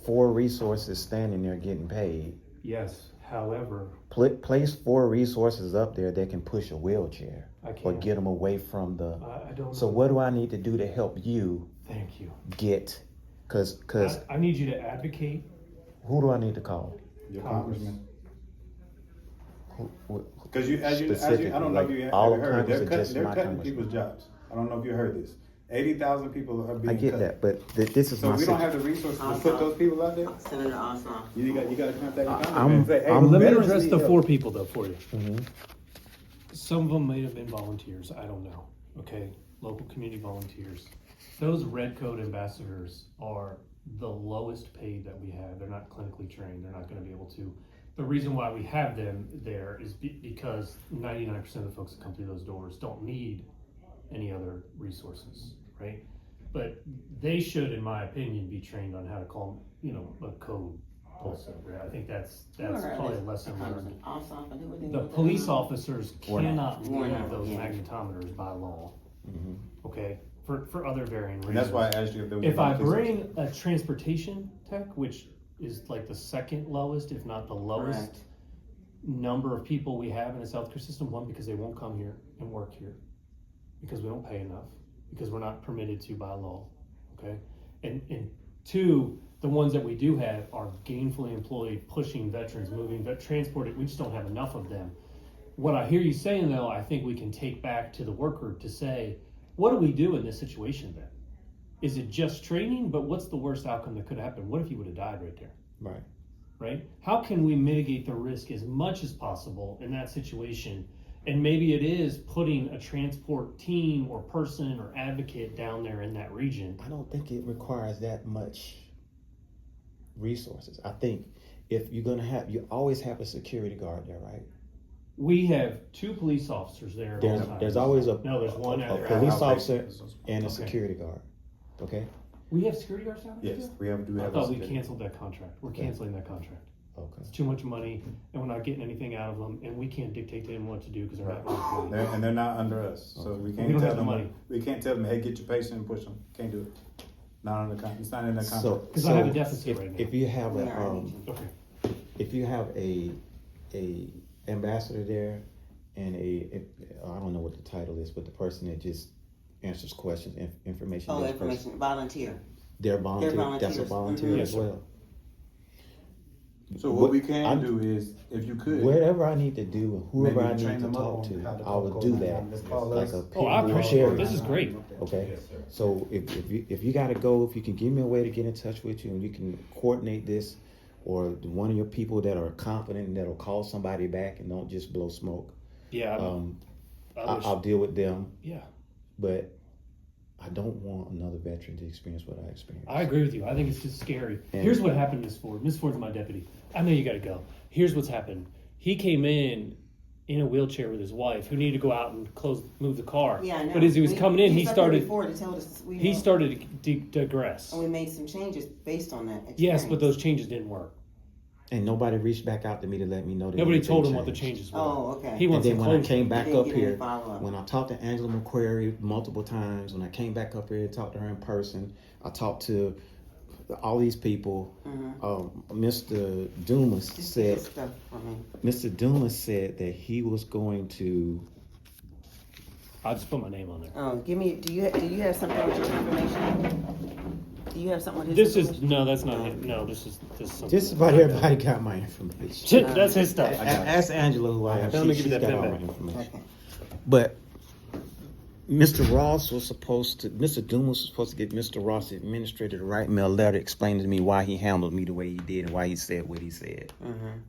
[SPEAKER 2] 4 resources standing there getting paid,
[SPEAKER 5] Yes. However,
[SPEAKER 2] place 4 resources up there that can push a wheelchair
[SPEAKER 5] I
[SPEAKER 2] or
[SPEAKER 5] can't.
[SPEAKER 2] get them away from the.
[SPEAKER 5] I don't.
[SPEAKER 2] So
[SPEAKER 5] know.
[SPEAKER 2] what do I need to do to help you
[SPEAKER 5] Thank you.
[SPEAKER 2] get? Because
[SPEAKER 5] I need you to advocate.
[SPEAKER 2] who do I need to call?
[SPEAKER 1] Your
[SPEAKER 5] Congress.
[SPEAKER 1] congressman.
[SPEAKER 2] Who-
[SPEAKER 1] Because as you,
[SPEAKER 2] Specifically,
[SPEAKER 1] I don't know
[SPEAKER 2] like
[SPEAKER 1] if you
[SPEAKER 2] all
[SPEAKER 1] have
[SPEAKER 2] of
[SPEAKER 1] heard,
[SPEAKER 2] Congress
[SPEAKER 1] they're
[SPEAKER 2] or
[SPEAKER 1] cutting,
[SPEAKER 2] just
[SPEAKER 1] they're
[SPEAKER 2] my
[SPEAKER 1] cutting
[SPEAKER 2] congressman?
[SPEAKER 1] people's jobs. I don't know if you heard this. 80,000 people are being
[SPEAKER 2] I get
[SPEAKER 1] cut.
[SPEAKER 2] that, but this is
[SPEAKER 1] So
[SPEAKER 2] my
[SPEAKER 1] we don't
[SPEAKER 2] situation.
[SPEAKER 1] have the resources to put those people out there.
[SPEAKER 7] Senator Ossoff.
[SPEAKER 1] You got to contact your
[SPEAKER 2] I'm-
[SPEAKER 1] congressman and say, hey,
[SPEAKER 2] I'm-
[SPEAKER 5] Let me
[SPEAKER 1] veterans
[SPEAKER 5] address
[SPEAKER 1] need
[SPEAKER 5] the
[SPEAKER 1] help.
[SPEAKER 5] 4 people, though, for you.
[SPEAKER 2] Mhm.
[SPEAKER 5] Some of them may have been volunteers. I don't know. Okay, local community volunteers. Those Red Coat ambassadors are the lowest paid that we have. They're not clinically trained. They're not going to be able to the reason why we have them there is because 99% of the folks that come through those doors don't need any other resources, right? But they should, in my opinion, be trained on how to call, a code also. Right? I think that's probably a lesson learned. The police officers cannot read those magnetometers by law. Okay, for other varying reasons.
[SPEAKER 1] And that's why I asked you
[SPEAKER 5] if I bring a transportation tech, which is like the second lowest, if not the lowest number of people we have in the healthcare system, one, because they won't come here and work here, because we don't pay enough, because we're not permitted to by law, okay? And two, the ones that we do have are gainfully employed, pushing veterans, moving, transported, we just don't have enough of them. What I hear you saying though, I think we can take back to the worker to say, what do we do in this situation then? Is it just training? But what's the worst outcome that could happen? What if you would have died right there?
[SPEAKER 2] Right.
[SPEAKER 5] Right? How can we mitigate the risk as much as possible in that situation? And maybe it is putting a transport team or person or advocate down there in that region.
[SPEAKER 2] I don't think it requires that much resources. I think if you're gonna have, you always have a security guard there, right?
[SPEAKER 5] We have 2 police officers there. At all times.
[SPEAKER 2] There's always
[SPEAKER 5] no, there's one
[SPEAKER 2] a police officer and a security guard. Okay.
[SPEAKER 5] We have security guards down there?
[SPEAKER 1] Yes,
[SPEAKER 5] too?
[SPEAKER 1] we have.
[SPEAKER 5] I thought we canceled that contract. We're canceling that contract.
[SPEAKER 2] Okay.
[SPEAKER 5] It's too much money, and we're not getting anything out of them, and we can't dictate to them what to do because they're not employees.
[SPEAKER 1] And they're not under us, so we can't
[SPEAKER 5] We don't
[SPEAKER 1] tell
[SPEAKER 5] have the
[SPEAKER 1] them.
[SPEAKER 5] money.
[SPEAKER 1] We can't tell them, hey, get your patient and push them. Can't do it. Not under contract. It's not in that
[SPEAKER 2] So,
[SPEAKER 1] contract.
[SPEAKER 5] Because I have a deficit right now.
[SPEAKER 2] if you have a
[SPEAKER 5] Okay.
[SPEAKER 2] if you have a ambassador there and I don't know what the title is, but the person that just answers questions, information.
[SPEAKER 7] Oh,
[SPEAKER 2] person,
[SPEAKER 7] information, volunteer.
[SPEAKER 2] They're volunteer. That's a
[SPEAKER 7] volunteers.
[SPEAKER 2] volunteer as well.
[SPEAKER 1] So what we can do is, if you could,
[SPEAKER 2] wherever I need to do, whoever
[SPEAKER 1] maybe
[SPEAKER 2] I need
[SPEAKER 1] train
[SPEAKER 2] to
[SPEAKER 1] them up
[SPEAKER 2] talk
[SPEAKER 1] on how
[SPEAKER 2] to,
[SPEAKER 1] to
[SPEAKER 2] I will
[SPEAKER 1] call
[SPEAKER 2] do
[SPEAKER 1] 911.
[SPEAKER 2] that.
[SPEAKER 1] Just call
[SPEAKER 2] Like
[SPEAKER 1] us.
[SPEAKER 2] a
[SPEAKER 5] Oh, I
[SPEAKER 2] people
[SPEAKER 5] appreciate it.
[SPEAKER 2] sheriff.
[SPEAKER 5] This is great.
[SPEAKER 2] Okay,
[SPEAKER 4] Yes, sir.
[SPEAKER 2] so if you gotta go, if you can give me a way to get in touch with you and you can coordinate this, or one of your people that are competent and that'll call somebody back and don't just blow smoke,
[SPEAKER 5] Yeah.
[SPEAKER 2] I'll deal with them.
[SPEAKER 5] Yeah.
[SPEAKER 2] But I don't want another veteran to experience what I experienced.
[SPEAKER 5] I agree with you. I think it's just scary.
[SPEAKER 2] And-
[SPEAKER 5] Here's what happened, Miss Ford. Miss Ford's my deputy. I know you got to go. Here's what's happened. He came in a wheelchair with his wife, who needed to go out and move the car.
[SPEAKER 7] Yeah, I know.
[SPEAKER 5] But as he was coming in, he
[SPEAKER 7] He's up there
[SPEAKER 5] started.
[SPEAKER 7] before to tell us
[SPEAKER 5] He started to digress.
[SPEAKER 7] and we made some changes based on that experience.
[SPEAKER 5] Yes, but those changes didn't work.
[SPEAKER 2] And nobody reached back out to me to let me know that
[SPEAKER 5] Nobody
[SPEAKER 2] anything
[SPEAKER 5] told him what the
[SPEAKER 2] changed.
[SPEAKER 5] changes were.
[SPEAKER 7] Oh, okay.
[SPEAKER 5] He
[SPEAKER 2] And
[SPEAKER 5] wants
[SPEAKER 2] then
[SPEAKER 5] to
[SPEAKER 2] when I
[SPEAKER 5] close.
[SPEAKER 2] came back
[SPEAKER 7] Didn't
[SPEAKER 2] up
[SPEAKER 7] get any
[SPEAKER 2] here,
[SPEAKER 7] follow-up.
[SPEAKER 2] when I talked to Angela McQuarrie multiple times, when I came back up here to talk to her in person, I talked to all these people. Mr. Dumas
[SPEAKER 7] Just
[SPEAKER 2] said,
[SPEAKER 7] this stuff for me.
[SPEAKER 2] Mr. Dumas said that he was going to.
[SPEAKER 5] I'll just put my name on there.
[SPEAKER 7] Oh, do you have something with your information? Do you have something with his
[SPEAKER 5] This is
[SPEAKER 7] information?
[SPEAKER 5] no, that's not him. No, this is something.
[SPEAKER 2] Just about everybody got my information.
[SPEAKER 5] That's his stuff.
[SPEAKER 2] Ask Angela who I am.
[SPEAKER 5] Let me give
[SPEAKER 2] She's
[SPEAKER 5] you that
[SPEAKER 2] got
[SPEAKER 5] pen
[SPEAKER 2] all my
[SPEAKER 5] back.
[SPEAKER 2] information.
[SPEAKER 7] Okay.
[SPEAKER 2] But Mr. Ross was supposed to, Mr. Dumas was supposed to get Mr. Ross, the administrator, to write me a letter explaining to me why he handled me the way he did and why he said what he said.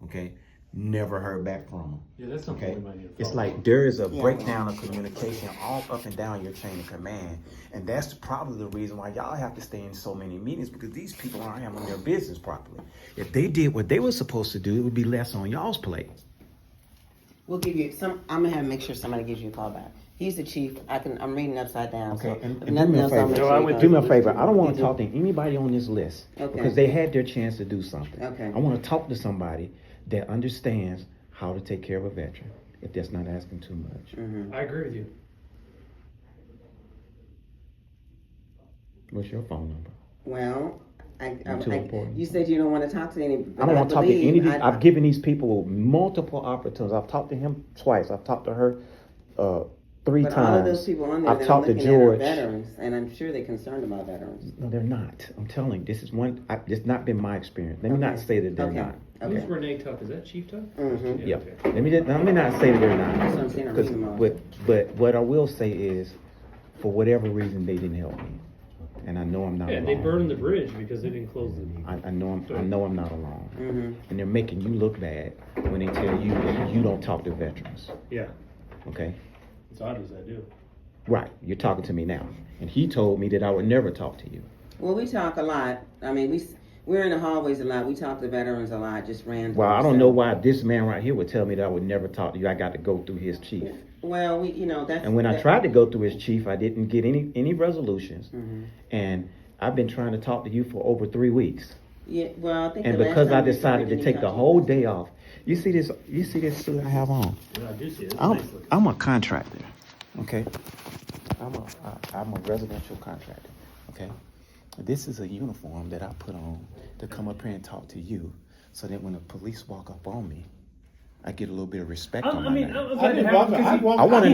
[SPEAKER 2] Okay? Never heard back from him.
[SPEAKER 5] Yeah, that's something
[SPEAKER 2] Okay?
[SPEAKER 5] we might need to
[SPEAKER 2] It's
[SPEAKER 5] follow
[SPEAKER 2] like
[SPEAKER 5] up.
[SPEAKER 2] there is a breakdown of communication all up and down your chain of command. And that's probably the reason why y'all have to stay in so many meetings, because these people aren't handling their business properly. If they did what they were supposed to do, it would be less on y'all's plate.
[SPEAKER 7] We'll give you some. I'm gonna have to make sure somebody gives you a call back. He's the chief. I'm reading upside down.
[SPEAKER 2] Okay,
[SPEAKER 7] So
[SPEAKER 2] and
[SPEAKER 7] if
[SPEAKER 2] do
[SPEAKER 7] nothing
[SPEAKER 2] me a
[SPEAKER 7] else, I'll
[SPEAKER 2] favor.
[SPEAKER 7] make
[SPEAKER 5] No,
[SPEAKER 7] sure
[SPEAKER 5] I
[SPEAKER 7] you
[SPEAKER 5] would
[SPEAKER 7] call.
[SPEAKER 2] Do me a favor. I don't want
[SPEAKER 7] You
[SPEAKER 2] to talk to anybody on this list
[SPEAKER 7] Okay.
[SPEAKER 2] because they had their chance to do something.
[SPEAKER 7] Okay.
[SPEAKER 2] I want to talk to somebody that understands how to take care of a veteran, if that's not asking too much.
[SPEAKER 5] I agree with you.
[SPEAKER 2] What's your phone number?
[SPEAKER 7] Well,
[SPEAKER 2] Too important.
[SPEAKER 7] you said you don't want to talk to any.
[SPEAKER 2] I don't want to talk to any of these. I've given these people multiple opportunities. I've talked to him twice. I've talked to her 3
[SPEAKER 7] But
[SPEAKER 2] times.
[SPEAKER 7] all of those people on there
[SPEAKER 2] I've
[SPEAKER 7] that
[SPEAKER 2] talked
[SPEAKER 7] are
[SPEAKER 2] to
[SPEAKER 7] looking at are
[SPEAKER 2] George.
[SPEAKER 7] veterans, and I'm sure they're concerned about veterans.
[SPEAKER 2] No, they're not. I'm telling you, this is one. It's not been my experience. Let me not
[SPEAKER 7] Okay.
[SPEAKER 2] say that they're
[SPEAKER 7] Okay.
[SPEAKER 2] not.
[SPEAKER 7] Okay.
[SPEAKER 5] Who's Renee Tuck? Is that Chief Tuck?
[SPEAKER 7] Mhm.
[SPEAKER 2] Yeah. Let me not say that they're not.
[SPEAKER 7] That's what I'm saying, I'm reading them all.
[SPEAKER 2] But what I will say is, for whatever reason, they didn't help me, and I know I'm not
[SPEAKER 5] Yeah,
[SPEAKER 2] alone.
[SPEAKER 5] they burned the bridge because they didn't close it.
[SPEAKER 2] I know I'm not alone,
[SPEAKER 7] Mm-hmm.
[SPEAKER 2] and they're making you look bad when they tell you that you don't talk to veterans.
[SPEAKER 5] Yeah,
[SPEAKER 2] Okay,
[SPEAKER 5] as odd as I do.
[SPEAKER 2] right? You're talking to me now, and he told me that I would never talk to you.
[SPEAKER 7] Well, we talk a lot. I mean, we're in the hallways a lot. We talk to veterans a lot, just randomly.
[SPEAKER 2] Well, I don't know why this man right here would tell me that I would never talk to you. I got to go through his chief.
[SPEAKER 7] Well, that's.
[SPEAKER 2] And when I tried to go through his chief, I didn't get any resolutions. And I've been trying to talk to you for over 3 weeks.
[SPEAKER 7] Yeah, well, I think.
[SPEAKER 2] And because I decided to take the whole day off. You see this suit I have on?
[SPEAKER 5] Yeah, I do see it.
[SPEAKER 2] I'm a contractor, okay? I'm a residential contractor, okay? This is a uniform that I put on to come up here and talk to you, so that when the police walk up on me, I get a little bit of respect on my name. I want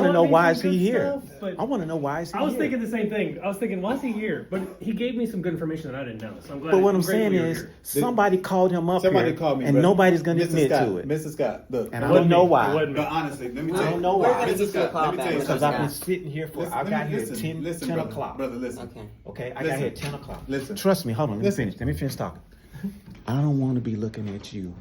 [SPEAKER 2] to know why is he here. I want to know why is he here.
[SPEAKER 6] I was thinking the same thing. I was thinking, why is he here? But he gave me some good information that I didn't know. So I'm glad.
[SPEAKER 2] But what I'm saying is, somebody called him up
[SPEAKER 1] Somebody
[SPEAKER 2] here,
[SPEAKER 1] called me,
[SPEAKER 2] and
[SPEAKER 1] brother.
[SPEAKER 2] nobody's gonna
[SPEAKER 1] Mr.
[SPEAKER 2] admit
[SPEAKER 1] Scott,
[SPEAKER 2] to it.
[SPEAKER 1] Mr. Scott, look.
[SPEAKER 2] And I don't know why.
[SPEAKER 1] But honestly, let me tell you.
[SPEAKER 2] I don't know
[SPEAKER 7] We're
[SPEAKER 2] why.
[SPEAKER 7] gonna
[SPEAKER 1] Mr.
[SPEAKER 7] get you a
[SPEAKER 1] Scott,
[SPEAKER 7] call
[SPEAKER 1] let me
[SPEAKER 7] back,
[SPEAKER 1] tell you
[SPEAKER 7] Mr.
[SPEAKER 2] Because
[SPEAKER 1] something.
[SPEAKER 2] I've been sitting here for, I got here at 10
[SPEAKER 1] listen, brother,
[SPEAKER 2] o'clock.
[SPEAKER 1] Brother, listen.
[SPEAKER 7] Okay.
[SPEAKER 2] Okay, I got here at 10 o'clock.
[SPEAKER 1] Listen.
[SPEAKER 2] Trust me, hold on,
[SPEAKER 1] Listen.
[SPEAKER 2] let me finish talking. I don't want to be looking at you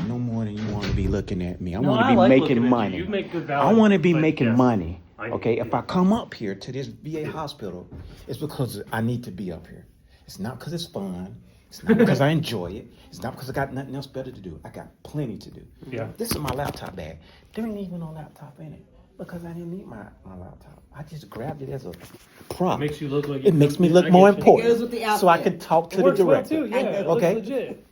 [SPEAKER 2] no more than you want to be looking at me. I want to be making money.
[SPEAKER 6] You make good
[SPEAKER 2] I
[SPEAKER 6] value.
[SPEAKER 2] want to be
[SPEAKER 6] but
[SPEAKER 2] making
[SPEAKER 6] yes,
[SPEAKER 2] money.
[SPEAKER 6] I-
[SPEAKER 2] Okay, if I come up here to this VA hospital, it's because I need to be up here. It's not because it's fun. It's not because I enjoy it. It's not because I got nothing else better to do. I got plenty to do.
[SPEAKER 6] Yeah.
[SPEAKER 2] This is my laptop bag. There ain't even no laptop in it because I didn't need my laptop. I just grabbed it as a prop.
[SPEAKER 6] It makes you look like
[SPEAKER 2] It makes me look
[SPEAKER 6] I
[SPEAKER 2] more
[SPEAKER 6] get you.
[SPEAKER 2] important.
[SPEAKER 7] It goes with the
[SPEAKER 2] So I
[SPEAKER 7] outfit.
[SPEAKER 2] can talk to
[SPEAKER 6] It
[SPEAKER 2] the
[SPEAKER 6] works well
[SPEAKER 2] director.
[SPEAKER 6] too. Yeah. It looks
[SPEAKER 2] Okay.
[SPEAKER 6] legit.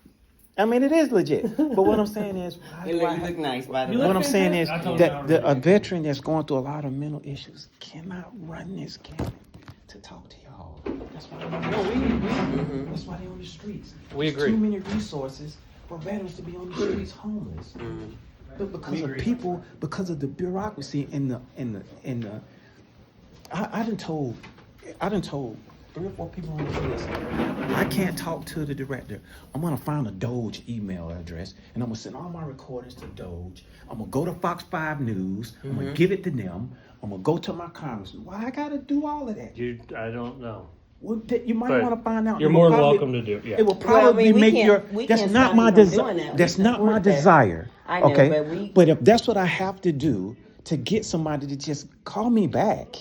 [SPEAKER 2] I mean, it is legit. But what I'm saying is,
[SPEAKER 7] You look nice, by the
[SPEAKER 6] You
[SPEAKER 7] way.
[SPEAKER 2] what I'm saying is
[SPEAKER 6] I told
[SPEAKER 2] that
[SPEAKER 6] you
[SPEAKER 2] a veteran that's going through a lot of mental issues cannot run this county to talk to y'all. That's why that's why they're on the streets.
[SPEAKER 6] We
[SPEAKER 2] There's
[SPEAKER 6] agree.
[SPEAKER 2] too many resources for veterans to be on the streets homeless. But because of people, because of the bureaucracy and the I done told 3 or 4 people on this list, I can't talk to the director. I'm gonna find a Doge email address and I'm gonna send all my recordings to Doge. I'm gonna go to Fox 5 News. I'm gonna give it to them. I'm gonna go to my congressman. Why I gotta do all of that?
[SPEAKER 6] I don't know.
[SPEAKER 2] Well, you might
[SPEAKER 6] But
[SPEAKER 2] want to find out.
[SPEAKER 6] You're
[SPEAKER 2] It will
[SPEAKER 6] more than
[SPEAKER 2] probably-
[SPEAKER 6] welcome to do. Yeah.
[SPEAKER 2] It will
[SPEAKER 7] Well, I
[SPEAKER 2] probably
[SPEAKER 7] mean, we
[SPEAKER 2] make
[SPEAKER 7] can't-
[SPEAKER 2] your.
[SPEAKER 7] we
[SPEAKER 2] That's
[SPEAKER 7] can't
[SPEAKER 2] not
[SPEAKER 7] stop
[SPEAKER 2] my
[SPEAKER 7] you from
[SPEAKER 2] desire.
[SPEAKER 7] doing that. We
[SPEAKER 2] That's not my
[SPEAKER 7] support that.
[SPEAKER 2] desire.
[SPEAKER 7] I know,
[SPEAKER 2] okay,
[SPEAKER 7] but
[SPEAKER 2] if that's what I have to do to get somebody to just call me back,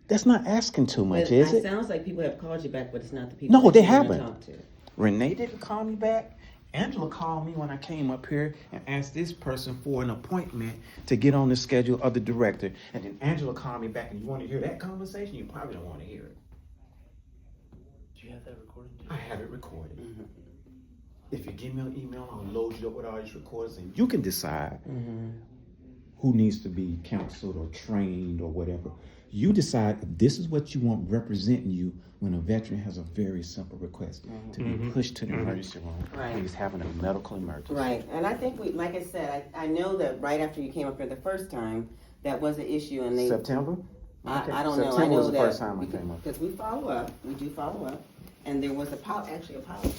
[SPEAKER 2] that's not asking too much, is
[SPEAKER 7] It
[SPEAKER 2] it?
[SPEAKER 7] sounds like people have called you back, but it's not the people.
[SPEAKER 2] No,
[SPEAKER 7] that
[SPEAKER 2] they
[SPEAKER 7] you wanna
[SPEAKER 2] haven't.
[SPEAKER 7] talk to.
[SPEAKER 2] Renee didn't call me back. Angela called me when I came up here and asked this person for an appointment to get on the schedule of the director. And then Angela called me back, and you want to hear that conversation? You probably don't want to hear it.
[SPEAKER 6] Do you have that recorded?
[SPEAKER 2] I have it recorded. If you give me an email, I'll load you up with all these recordings, and you can decide who needs to be counseled or trained or whatever. You decide if this is what you want representing you when a veteran has a very simple request to be pushed to the emergency room
[SPEAKER 7] Right.
[SPEAKER 2] when he's having a medical emergency.
[SPEAKER 7] Right, and I think like I said, I know that right after you came up here the first time, that was an issue, and they.
[SPEAKER 2] September?
[SPEAKER 7] I don't know. I
[SPEAKER 2] September
[SPEAKER 7] know
[SPEAKER 2] was the
[SPEAKER 7] that
[SPEAKER 2] first time I came up.
[SPEAKER 7] because we follow up. We do follow up, and there was actually a policy.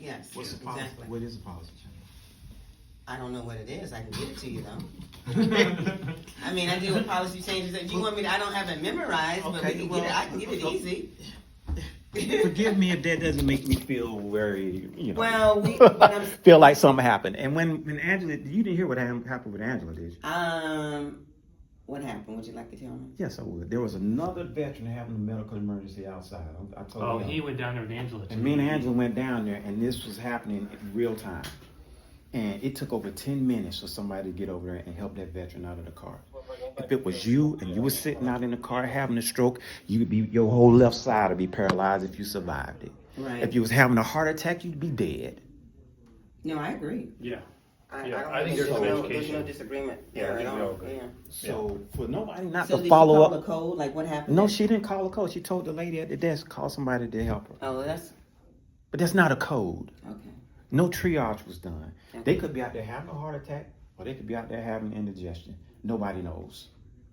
[SPEAKER 7] Yes,
[SPEAKER 2] What's the policy?
[SPEAKER 7] exactly.
[SPEAKER 2] What is the policy?
[SPEAKER 7] I don't know what it is. I can give it to you though. I mean, I deal with policy changes. If you want me to, I don't have it memorized, but we
[SPEAKER 2] Okay,
[SPEAKER 7] can
[SPEAKER 2] well,
[SPEAKER 7] get it. I can get it easy.
[SPEAKER 2] Forgive me if that doesn't make me feel very,
[SPEAKER 7] Well, but I'm.
[SPEAKER 2] feel like something happened. And when Angela, you didn't hear what happened with Angela, did you?
[SPEAKER 7] What happened? Would you like to tell me?
[SPEAKER 2] Yes, I would. There was another veteran having a medical emergency outside. I told
[SPEAKER 6] Oh,
[SPEAKER 2] you.
[SPEAKER 6] he went down there with Angela too.
[SPEAKER 2] And me and Angela went down there, and this was happening in real time. And it took over 10 minutes for somebody to get over there and help that veteran out of the car. If it was you and you were sitting out in the car having a stroke, your whole left side would be paralyzed if you survived it.
[SPEAKER 7] Right.
[SPEAKER 2] If you was having a heart attack, you'd be dead.
[SPEAKER 7] No, I agree.
[SPEAKER 6] Yeah.
[SPEAKER 7] I
[SPEAKER 6] Yeah,
[SPEAKER 7] don't
[SPEAKER 6] I think
[SPEAKER 7] there's
[SPEAKER 6] there's some
[SPEAKER 7] no
[SPEAKER 6] education.
[SPEAKER 7] disagreement
[SPEAKER 6] Yeah,
[SPEAKER 7] there
[SPEAKER 6] I
[SPEAKER 7] at
[SPEAKER 6] think we
[SPEAKER 7] all.
[SPEAKER 6] all agree.
[SPEAKER 7] Yeah.
[SPEAKER 2] So for nobody not
[SPEAKER 7] So
[SPEAKER 2] to
[SPEAKER 7] did
[SPEAKER 2] follow
[SPEAKER 7] you call
[SPEAKER 2] up.
[SPEAKER 7] the code? Like what happened?
[SPEAKER 2] No, she didn't call a code. She told the lady at the desk, call somebody to help her.
[SPEAKER 7] Oh, that's
[SPEAKER 2] But that's not a code.
[SPEAKER 7] okay.
[SPEAKER 2] No triage was done.
[SPEAKER 7] Okay.
[SPEAKER 2] They could be out there having a heart attack, or they could be out there having indigestion. Nobody knows.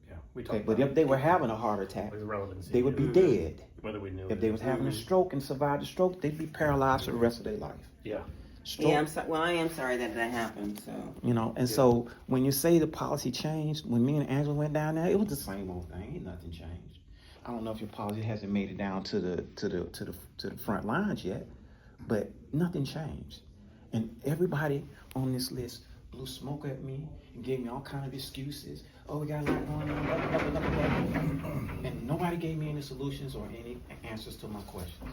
[SPEAKER 6] Yeah. We
[SPEAKER 2] Okay,
[SPEAKER 6] talked
[SPEAKER 2] but
[SPEAKER 6] about
[SPEAKER 2] if they were having a heart attack,
[SPEAKER 6] with relevancy.
[SPEAKER 2] they would be dead.
[SPEAKER 6] Whether we knew
[SPEAKER 2] If
[SPEAKER 6] it.
[SPEAKER 2] they was having a stroke and survived the stroke, they'd be paralyzed for the rest of their life.
[SPEAKER 6] Yeah.
[SPEAKER 2] Stroke,
[SPEAKER 7] Yeah, I am sorry that happened. So
[SPEAKER 2] and so when you say the policy changed, when me and Angela went down there, it was the same old thing. Ain't nothing changed. I don't know if your policy hasn't made it down to the front lines yet, but nothing changed. And everybody on this list blew smoke at me and gave me all kind of excuses. Oh, we got a lot going on. Blah, blah, blah, blah, blah. And nobody gave me any solutions or any answers to my questions.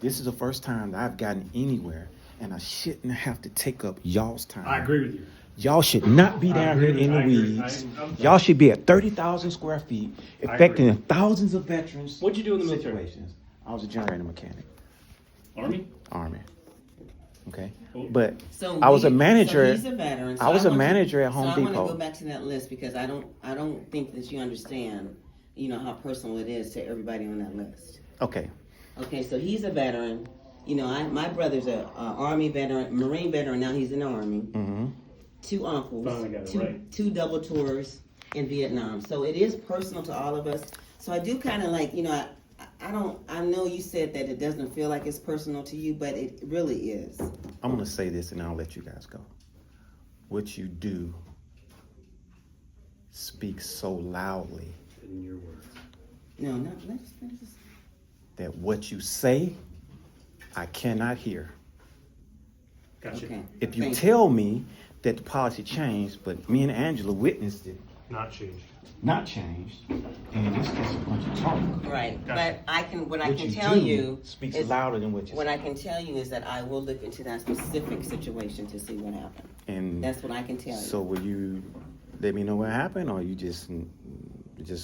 [SPEAKER 2] This is the first time that I've gotten anywhere, and I shouldn't have to take up y'all's time.
[SPEAKER 5] I agree with you.
[SPEAKER 2] Y'all should not be down here in the weeds. Y'all should be at 30,000 square feet, affecting thousands of veterans.
[SPEAKER 5] What'd you do in the military?
[SPEAKER 2] Situations. I was a generator mechanic,
[SPEAKER 5] Army?
[SPEAKER 2] Army. Okay, but
[SPEAKER 7] So
[SPEAKER 2] I was a manager.
[SPEAKER 7] So he's a veteran. So
[SPEAKER 2] I was a
[SPEAKER 7] want you-
[SPEAKER 2] manager at Home
[SPEAKER 7] so I want to
[SPEAKER 2] Depot.
[SPEAKER 7] go back to that list because I don't think that you understand, you know, how personal it is to everybody on that list.
[SPEAKER 2] Okay,
[SPEAKER 7] Okay, so he's a veteran. You know, my brother's a Army veteran, Marine veteran. Now he's in the Army.
[SPEAKER 2] mm-hmm.
[SPEAKER 7] 2 uncles,
[SPEAKER 5] Finally got it right.
[SPEAKER 7] two double tours in Vietnam. So it is personal to all of us. So I do kind of like, you know, I know you said that it doesn't feel like it's personal to you, but it really is.
[SPEAKER 2] I'm gonna say this and I'll let you guys go. What you do speaks so loudly
[SPEAKER 5] In your words.
[SPEAKER 7] No, let's
[SPEAKER 2] that what you say, I cannot hear.
[SPEAKER 5] Gotcha.
[SPEAKER 7] okay.
[SPEAKER 2] If you
[SPEAKER 7] Thank
[SPEAKER 2] tell me that the policy changed, but me and Angela witnessed it
[SPEAKER 5] Not changed.
[SPEAKER 2] not changed, and it's just a bunch of talk.
[SPEAKER 7] Right,
[SPEAKER 5] Gotcha.
[SPEAKER 7] but what I
[SPEAKER 2] What
[SPEAKER 7] can
[SPEAKER 2] you
[SPEAKER 7] tell
[SPEAKER 2] do
[SPEAKER 7] you
[SPEAKER 2] speaks
[SPEAKER 7] is,
[SPEAKER 2] louder than what you
[SPEAKER 7] what
[SPEAKER 2] say.
[SPEAKER 7] I can tell you is that I will look into that specific situation to see what happened.
[SPEAKER 2] And
[SPEAKER 7] That's what I can tell you.
[SPEAKER 2] so will you let me know what happened, or you just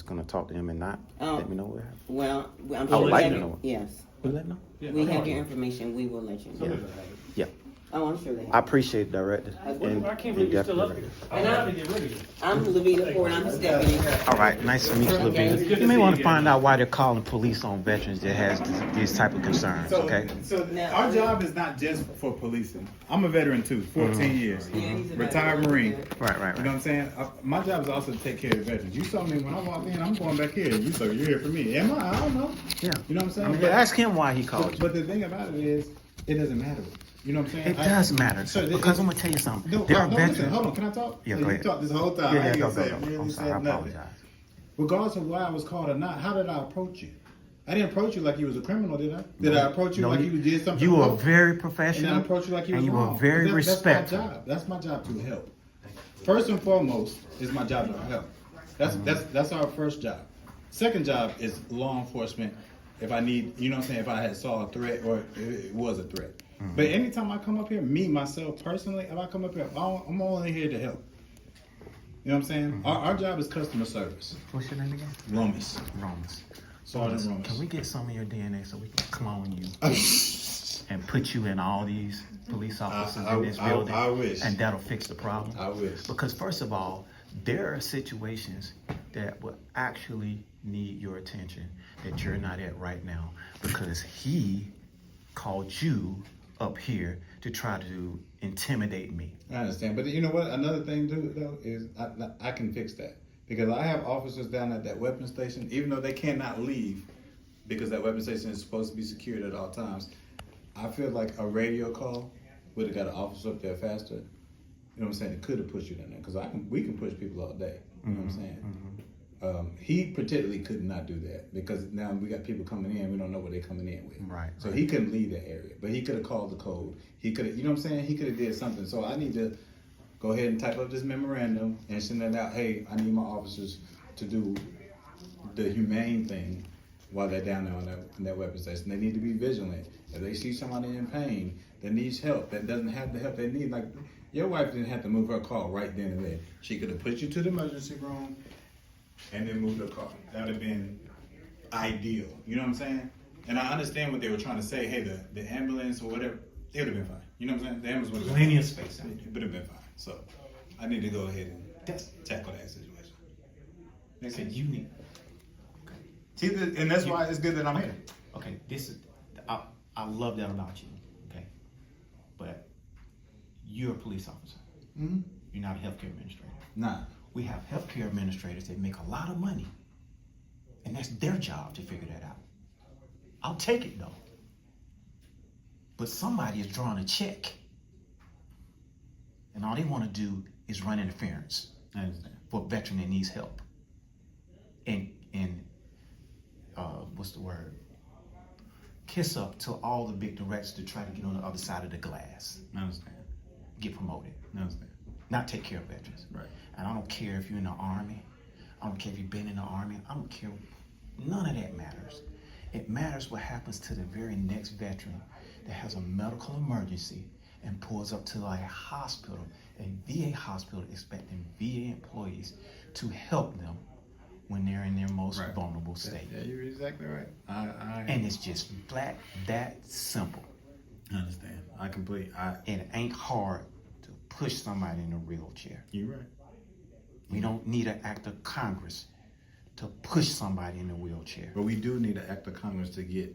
[SPEAKER 2] gonna talk to him and not let me know what happened?
[SPEAKER 7] Well, I'm
[SPEAKER 2] I
[SPEAKER 7] sure
[SPEAKER 2] would
[SPEAKER 7] we
[SPEAKER 2] like
[SPEAKER 7] have
[SPEAKER 2] to
[SPEAKER 7] your-
[SPEAKER 2] know.
[SPEAKER 7] Yes,
[SPEAKER 2] Will you let me know?
[SPEAKER 7] we have your information. We will let you know.
[SPEAKER 5] Somebody's gonna have it.
[SPEAKER 2] Yeah,
[SPEAKER 7] Oh, I'm sure they
[SPEAKER 2] I
[SPEAKER 7] have.
[SPEAKER 2] appreciate it, Director.
[SPEAKER 5] I can't believe you're still up here. I'm happy to get rid of you.
[SPEAKER 7] I'm Lavina Ford. I'm his deputy.
[SPEAKER 2] All right, nice to meet you, Lavina.
[SPEAKER 5] It's good
[SPEAKER 2] You may
[SPEAKER 5] to
[SPEAKER 2] want
[SPEAKER 5] see
[SPEAKER 2] to
[SPEAKER 5] you
[SPEAKER 2] find
[SPEAKER 5] again.
[SPEAKER 2] out why they're calling police on veterans that has these type of concerns.
[SPEAKER 1] So,
[SPEAKER 2] Okay.
[SPEAKER 1] so
[SPEAKER 7] Now-
[SPEAKER 1] our job is not just for policing. I'm a veteran too, 14 years,
[SPEAKER 7] Yeah, he's a
[SPEAKER 1] retired
[SPEAKER 7] veteran.
[SPEAKER 1] Marine.
[SPEAKER 2] Right, right,
[SPEAKER 1] You know
[SPEAKER 2] right.
[SPEAKER 1] what I'm saying? My job is also to take care of the veterans. You saw me when I walked in. I'm going back here. You're here for me. Am I? I don't know.
[SPEAKER 2] Yeah.
[SPEAKER 1] You know what I'm saying?
[SPEAKER 2] I mean, ask him why he called you.
[SPEAKER 1] But the thing about it is, it doesn't matter. You know what I'm saying?
[SPEAKER 2] It does matter,
[SPEAKER 1] So
[SPEAKER 2] because I'm gonna tell you something.
[SPEAKER 1] No,
[SPEAKER 2] There are
[SPEAKER 1] no, listen,
[SPEAKER 2] veterans.
[SPEAKER 1] hold on. Can I talk?
[SPEAKER 2] Yeah,
[SPEAKER 1] You
[SPEAKER 2] go ahead.
[SPEAKER 1] talked this whole time. I
[SPEAKER 2] Yeah,
[SPEAKER 1] ain't
[SPEAKER 2] go,
[SPEAKER 1] gonna say
[SPEAKER 2] go, go.
[SPEAKER 1] really
[SPEAKER 2] I'm sorry, I
[SPEAKER 1] said nothing.
[SPEAKER 2] apologize.
[SPEAKER 1] Regardless of why I was called or not, how did I approach you? I didn't approach you like you was a criminal, did I? Did I approach you
[SPEAKER 2] No,
[SPEAKER 1] like you did something
[SPEAKER 2] You were
[SPEAKER 1] wrong?
[SPEAKER 2] very
[SPEAKER 1] And
[SPEAKER 2] professional.
[SPEAKER 1] I approach you like you was
[SPEAKER 2] and you
[SPEAKER 1] wrong.
[SPEAKER 2] were very
[SPEAKER 1] That's
[SPEAKER 2] respectful.
[SPEAKER 1] my job. That's my job to help. First and foremost is my job to help. That's our first job. Second job is law enforcement. If I need, you know what I'm saying, if I had saw a threat or it was a threat. But anytime I come up here, me, myself, personally, if I come up here, I'm only here to help. You know what I'm saying? Our job is customer service.
[SPEAKER 2] What's your name again?
[SPEAKER 1] Romus.
[SPEAKER 2] Romus.
[SPEAKER 1] Sergeant Romus.
[SPEAKER 2] Can we get some of your DNA so we can clone you and put you in all these police officers in this building?
[SPEAKER 1] I wish.
[SPEAKER 2] And that'll fix the problem.
[SPEAKER 1] I wish.
[SPEAKER 2] Because first of all, there are situations that will actually need your attention that you're not at right now, because he called you up here to try to intimidate me.
[SPEAKER 1] I understand, but you know what? Another thing too, though, is I can fix that because I have officers down at that weapon station, even though they cannot leave because that weapon station is supposed to be secured at all times. I feel like a radio call would have got an officer up there faster. You know what I'm saying? It could have pushed you down there because we can push people all day. You know what I'm saying? He particularly could not do that because now we got people coming in. We don't know what they're coming in with.
[SPEAKER 2] Right.
[SPEAKER 1] So he couldn't leave that area, but he could have called the code. He could have, you know what I'm saying? He could have did something. So I need to go ahead and type up this memorandum and send it out. Hey, I need my officers to do the humane thing while they're down there on that weapon station. They need to be vigilant. If they see somebody in pain that needs help, that doesn't have the help they need, like your wife didn't have to move her car right then and there. She could have put you to the emergency room and then moved her car. That would have been ideal. You know what I'm saying? And I understand what they were trying to say. Hey, the ambulance or whatever, it would have been fine. You know what I'm saying? The ambulance would have been
[SPEAKER 5] Plenty of space.
[SPEAKER 1] It would have been fine. So I need to go ahead and tackle that situation. Makes sense?
[SPEAKER 2] You need.
[SPEAKER 1] See, and that's why it's good that I'm here.
[SPEAKER 2] Okay, this is, I love that about you, okay? But you're a police officer.
[SPEAKER 1] Mm-hmm.
[SPEAKER 2] You're not a healthcare administrator.
[SPEAKER 1] Nah.
[SPEAKER 2] We have healthcare administrators that make a lot of money, and that's their job to figure that out. I'll take it though. But somebody is drawing a check, and all they want to do is run interference for a veteran that needs help. And what's the word? Kiss up to all the big directors to try to get on the other side of the glass.
[SPEAKER 1] I understand.
[SPEAKER 2] Get promoted.
[SPEAKER 1] I understand.
[SPEAKER 2] Not take care of veterans.
[SPEAKER 1] Right.
[SPEAKER 2] And I don't care if you're in the Army. I don't care if you've been in the Army. I don't care. None of that matters. It matters what happens to the very next veteran that has a medical emergency and pulls up to a hospital, a VA hospital, expecting VA employees to help them when they're in their most vulnerable state.
[SPEAKER 1] Yeah, you're exactly right.
[SPEAKER 2] And it's just flat that simple.
[SPEAKER 1] I understand.
[SPEAKER 2] And it ain't hard to push somebody in a wheelchair.
[SPEAKER 1] You're right.
[SPEAKER 2] We don't need an act of Congress to push somebody in a wheelchair.
[SPEAKER 1] But we do need an act of Congress to get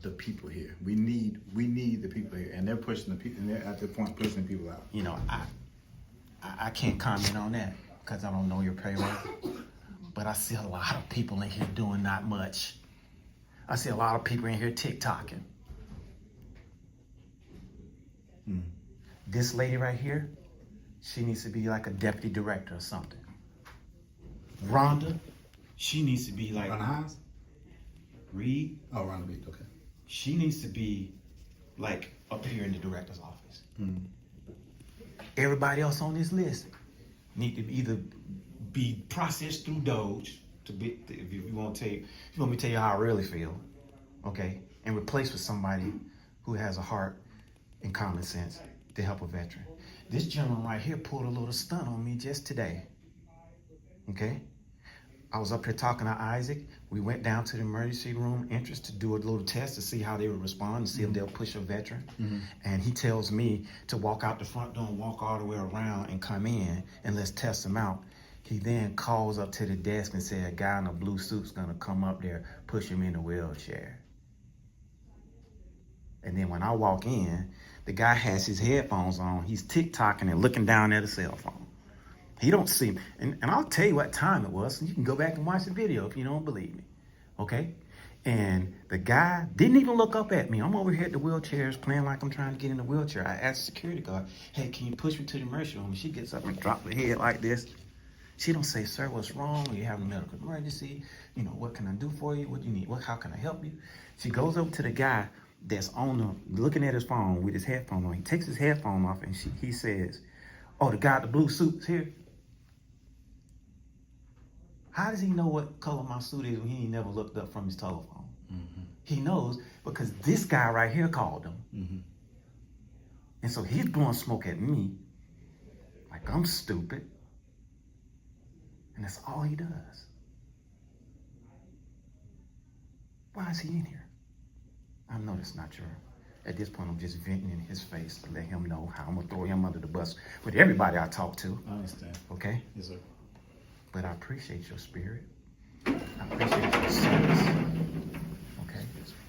[SPEAKER 1] the people here. We need the people here, and they're pushing the people, and they're at the point pushing people out.
[SPEAKER 2] You know, I can't comment on that because I don't know your payroll. But I see a lot of people in here doing not much. I see a lot of people in here TikToking. This lady right here, she needs to be like a deputy director or something. Rhonda, she needs to be like...
[SPEAKER 1] Rhonda Hines?
[SPEAKER 2] Reed?
[SPEAKER 1] Oh, Rhonda Reed, okay.
[SPEAKER 2] She needs to be like up here in the director's office. Everybody else on this list need to either be processed through Doge to be, if you want me to tell you how I really feel, okay, and replaced with somebody who has a heart and common sense to help a veteran. This gentleman right here pulled a little stunt on me just today. Okay? I was up here talking to Isaac. We went down to the emergency room entrance to do a little test to see how they would respond, to see if they'll push a veteran. And he tells me to walk out the front door and walk all the way around and come in and let's test them out. He then calls up to the desk and said a guy in a blue suit's gonna come up there, push him in a wheelchair. And then when I walk in, the guy has his headphones on. He's TikToking and looking down at a cell phone. He don't see me. And I'll tell you what time it was. You can go back and watch the video if you don't believe me. Okay? And the guy didn't even look up at me. I'm over here at the wheelchairs playing like I'm trying to get in the wheelchair. I asked the security guard, hey, can you push me to the emergency room? And she gets up and drops her head like this. She don't say, sir, what's wrong? You have a medical emergency. You know, what can I do for you? What do you need? How can I help you? She goes over to the guy that's looking at his phone with his headphone on. He takes his headphone off and he says, oh, the guy in the blue suit's here. How does he know what color my suit is when he ain't never looked up from his telephone? He knows because this guy right here called him. And so he's blowing smoke at me like I'm stupid. And that's all he does. Why is he in here? I know that's not true. At this point, I'm just venting in his face to let him know how I'm gonna throw him under the bus with everybody I talk to.
[SPEAKER 1] I understand.
[SPEAKER 2] Okay?
[SPEAKER 1] Yes, sir.
[SPEAKER 2] But I appreciate your spirit. I appreciate your service. Okay?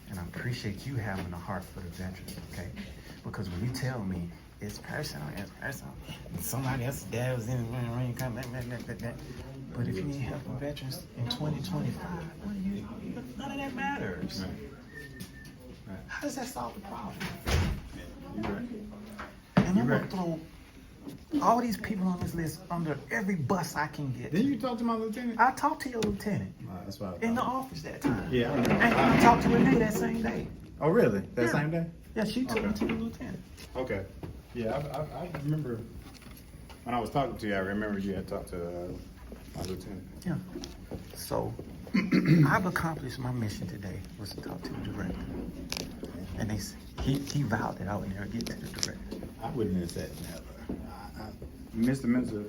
[SPEAKER 2] And I appreciate you having a heart for the veterans. Okay? Because when you tell me it's personal, and somebody else's dad was in the ring, but if you ain't helping veterans in 2025, none of that matters.
[SPEAKER 1] Right.
[SPEAKER 2] How does that solve the problem?
[SPEAKER 1] You're right.
[SPEAKER 2] And I'm gonna throw all these people on this list under every bus I can get.
[SPEAKER 1] Didn't you talk to my lieutenant?
[SPEAKER 2] I talked to your lieutenant
[SPEAKER 1] That's why.
[SPEAKER 2] in the office that time.
[SPEAKER 1] Yeah, I
[SPEAKER 2] And
[SPEAKER 1] remember.
[SPEAKER 2] I talked to Renee that same day.
[SPEAKER 1] Oh, really? That
[SPEAKER 2] Yeah.
[SPEAKER 1] same day?
[SPEAKER 2] Yeah, she took me
[SPEAKER 1] Okay.
[SPEAKER 2] to the lieutenant.
[SPEAKER 1] Okay. Yeah, I remember when I was talking to you. I remember you had talked to my lieutenant.
[SPEAKER 2] Yeah. So I've accomplished my mission today was to talk to the director. And he vowed that I would never get to the director.
[SPEAKER 1] I wouldn't have said never. Mr. Mentor,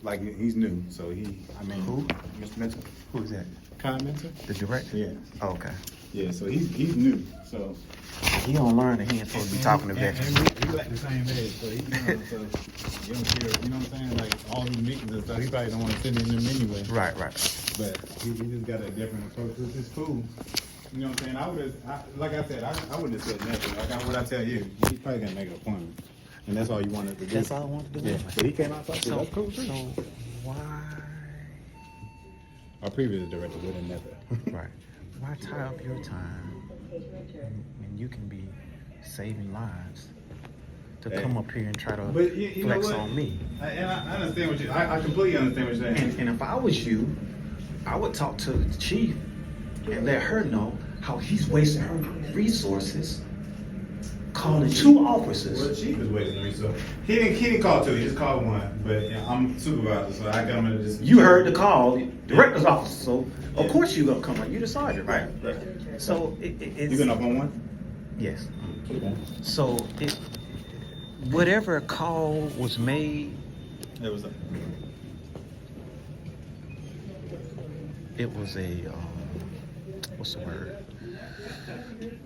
[SPEAKER 1] like he's new, so
[SPEAKER 2] Who?
[SPEAKER 1] Mr. Mentor,
[SPEAKER 2] Who's that?
[SPEAKER 1] Con Mentor.
[SPEAKER 2] The director?
[SPEAKER 1] Yeah.
[SPEAKER 2] Oh, okay.
[SPEAKER 1] Yeah, so he's new, so.
[SPEAKER 2] He don't learn that he ain't supposed to be talking to veterans.
[SPEAKER 1] And we like the same age, so he, so you don't feel, you know what I'm saying? Like all these meetings and stuff, he probably don't want to sit in them anyway.
[SPEAKER 2] Right.
[SPEAKER 1] But he just got a different approach, which is cool. You know what I'm saying? Like I said, I wouldn't have said never. Like what I tell you, he's probably gonna make an appointment, and that's all you wanted to do.
[SPEAKER 2] That's all I wanted to do.
[SPEAKER 1] Yeah, but he came out talking.
[SPEAKER 2] So,
[SPEAKER 1] That's cool too.
[SPEAKER 2] so why?
[SPEAKER 1] Our previous director would have never.
[SPEAKER 2] Right. Why tie up your time when you can be saving lives to come up here and try to
[SPEAKER 1] But you know
[SPEAKER 2] flex
[SPEAKER 1] what?
[SPEAKER 2] on me?
[SPEAKER 1] And I understand what I completely understand what you're saying.
[SPEAKER 2] And if I was you, I would talk to the chief and let her know how he's wasting her resources calling 2
[SPEAKER 1] Well,
[SPEAKER 2] officers.
[SPEAKER 1] the chief is waiting for me, so he didn't call 2, he just called 1. But yeah, I'm supervisor, so I got him to just.
[SPEAKER 2] You heard the call, director's office, so of course you're gonna come up. You're the sergeant, right?
[SPEAKER 1] Right.
[SPEAKER 2] So it's
[SPEAKER 1] You been up on 1?
[SPEAKER 2] yes.
[SPEAKER 1] Okay.
[SPEAKER 2] So whatever call was made,
[SPEAKER 1] It was.
[SPEAKER 2] it was a what's the word?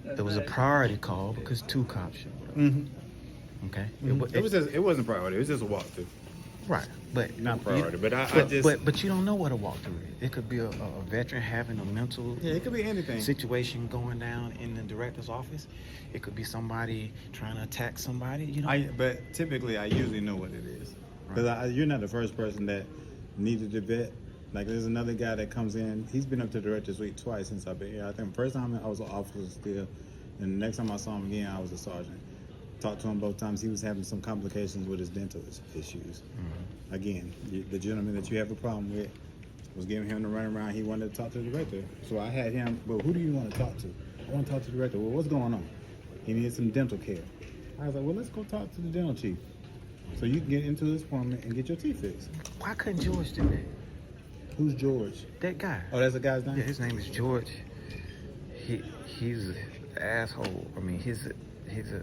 [SPEAKER 2] It was a priority call because 2 cops showed up.
[SPEAKER 1] Mm-hmm.
[SPEAKER 2] Okay.
[SPEAKER 1] It wasn't priority. It was just a walkthrough.
[SPEAKER 2] Right, but
[SPEAKER 1] Not priority, but I just.
[SPEAKER 2] but you don't know what a walkthrough is. It could be a veteran having a mental
[SPEAKER 1] Yeah, it could be anything.
[SPEAKER 2] situation going down in the director's office. It could be somebody trying to attack somebody. You know.
[SPEAKER 1] But typically, I usually know what it is. Because you're not the first person that needed to vet. Like, there's another guy that comes in. He's been up to the director's suite twice since I've been here. I think the first time I was an officer still, and the next time I saw him again, I was a sergeant. Talked to him both times. He was having some complications with his dental issues.
[SPEAKER 2] Mm-hmm.
[SPEAKER 1] Again, the gentleman that you have a problem with was giving him the run around. He wanted to talk to the director. So I had him, well, who do you want to talk to? I want to talk to the director. Well, what's going on? He needs some dental care. I was like, well, let's go talk to the dental chief. So you can get into his appointment and get your teeth fixed.
[SPEAKER 2] Why couldn't George do that?
[SPEAKER 1] Who's George?
[SPEAKER 2] That guy.
[SPEAKER 1] Oh, that's the guy's name?
[SPEAKER 2] Yeah, his name is George. He's an asshole. I mean, he's Haizlip.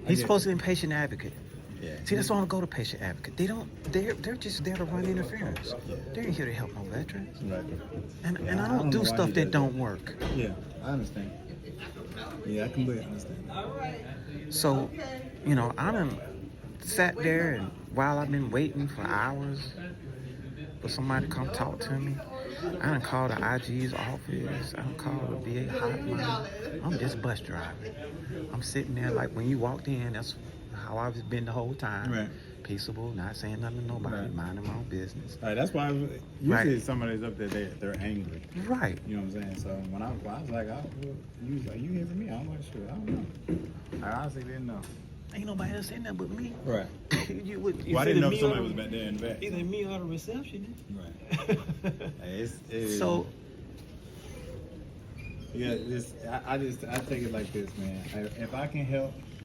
[SPEAKER 2] He's supposed to be a patient advocate.
[SPEAKER 1] Yeah.
[SPEAKER 2] See, that's why I don't go to patient advocate. They're just there to run interference.
[SPEAKER 1] Yeah.
[SPEAKER 2] They ain't here to help no veterans.
[SPEAKER 1] Right.
[SPEAKER 2] And
[SPEAKER 1] Yeah,
[SPEAKER 2] I don't do
[SPEAKER 1] know why
[SPEAKER 2] stuff
[SPEAKER 1] he
[SPEAKER 2] that
[SPEAKER 1] does
[SPEAKER 2] don't work.
[SPEAKER 1] Yeah, I understand. Yeah, I completely understand.
[SPEAKER 2] So, you know, I done sat there and while I've been waiting for hours for somebody to come talk to me, I done called the IG's office, I done called the VA hotline. I'm just bus driving. I'm sitting there like when you walked in, that's how I've been the whole time.
[SPEAKER 1] Right.
[SPEAKER 2] Peaceable, not saying nothing to nobody,
[SPEAKER 1] Right.
[SPEAKER 2] minding my own business.
[SPEAKER 1] All right, that's why usually
[SPEAKER 2] Right.
[SPEAKER 1] somebody's up there, they're angry.
[SPEAKER 2] Right.
[SPEAKER 1] You know what I'm saying? So when I was like, you was like, you here for me? I'm like, sure, I don't know. I honestly didn't know.
[SPEAKER 2] Ain't nobody else saying that but me.
[SPEAKER 1] Right.
[SPEAKER 2] you
[SPEAKER 1] Well, I didn't know if somebody
[SPEAKER 2] or
[SPEAKER 1] was back there in the back.
[SPEAKER 2] either me or the receptionist.
[SPEAKER 1] Right. Hey, it's
[SPEAKER 2] So,
[SPEAKER 1] yeah, I take it like this, man. If I can help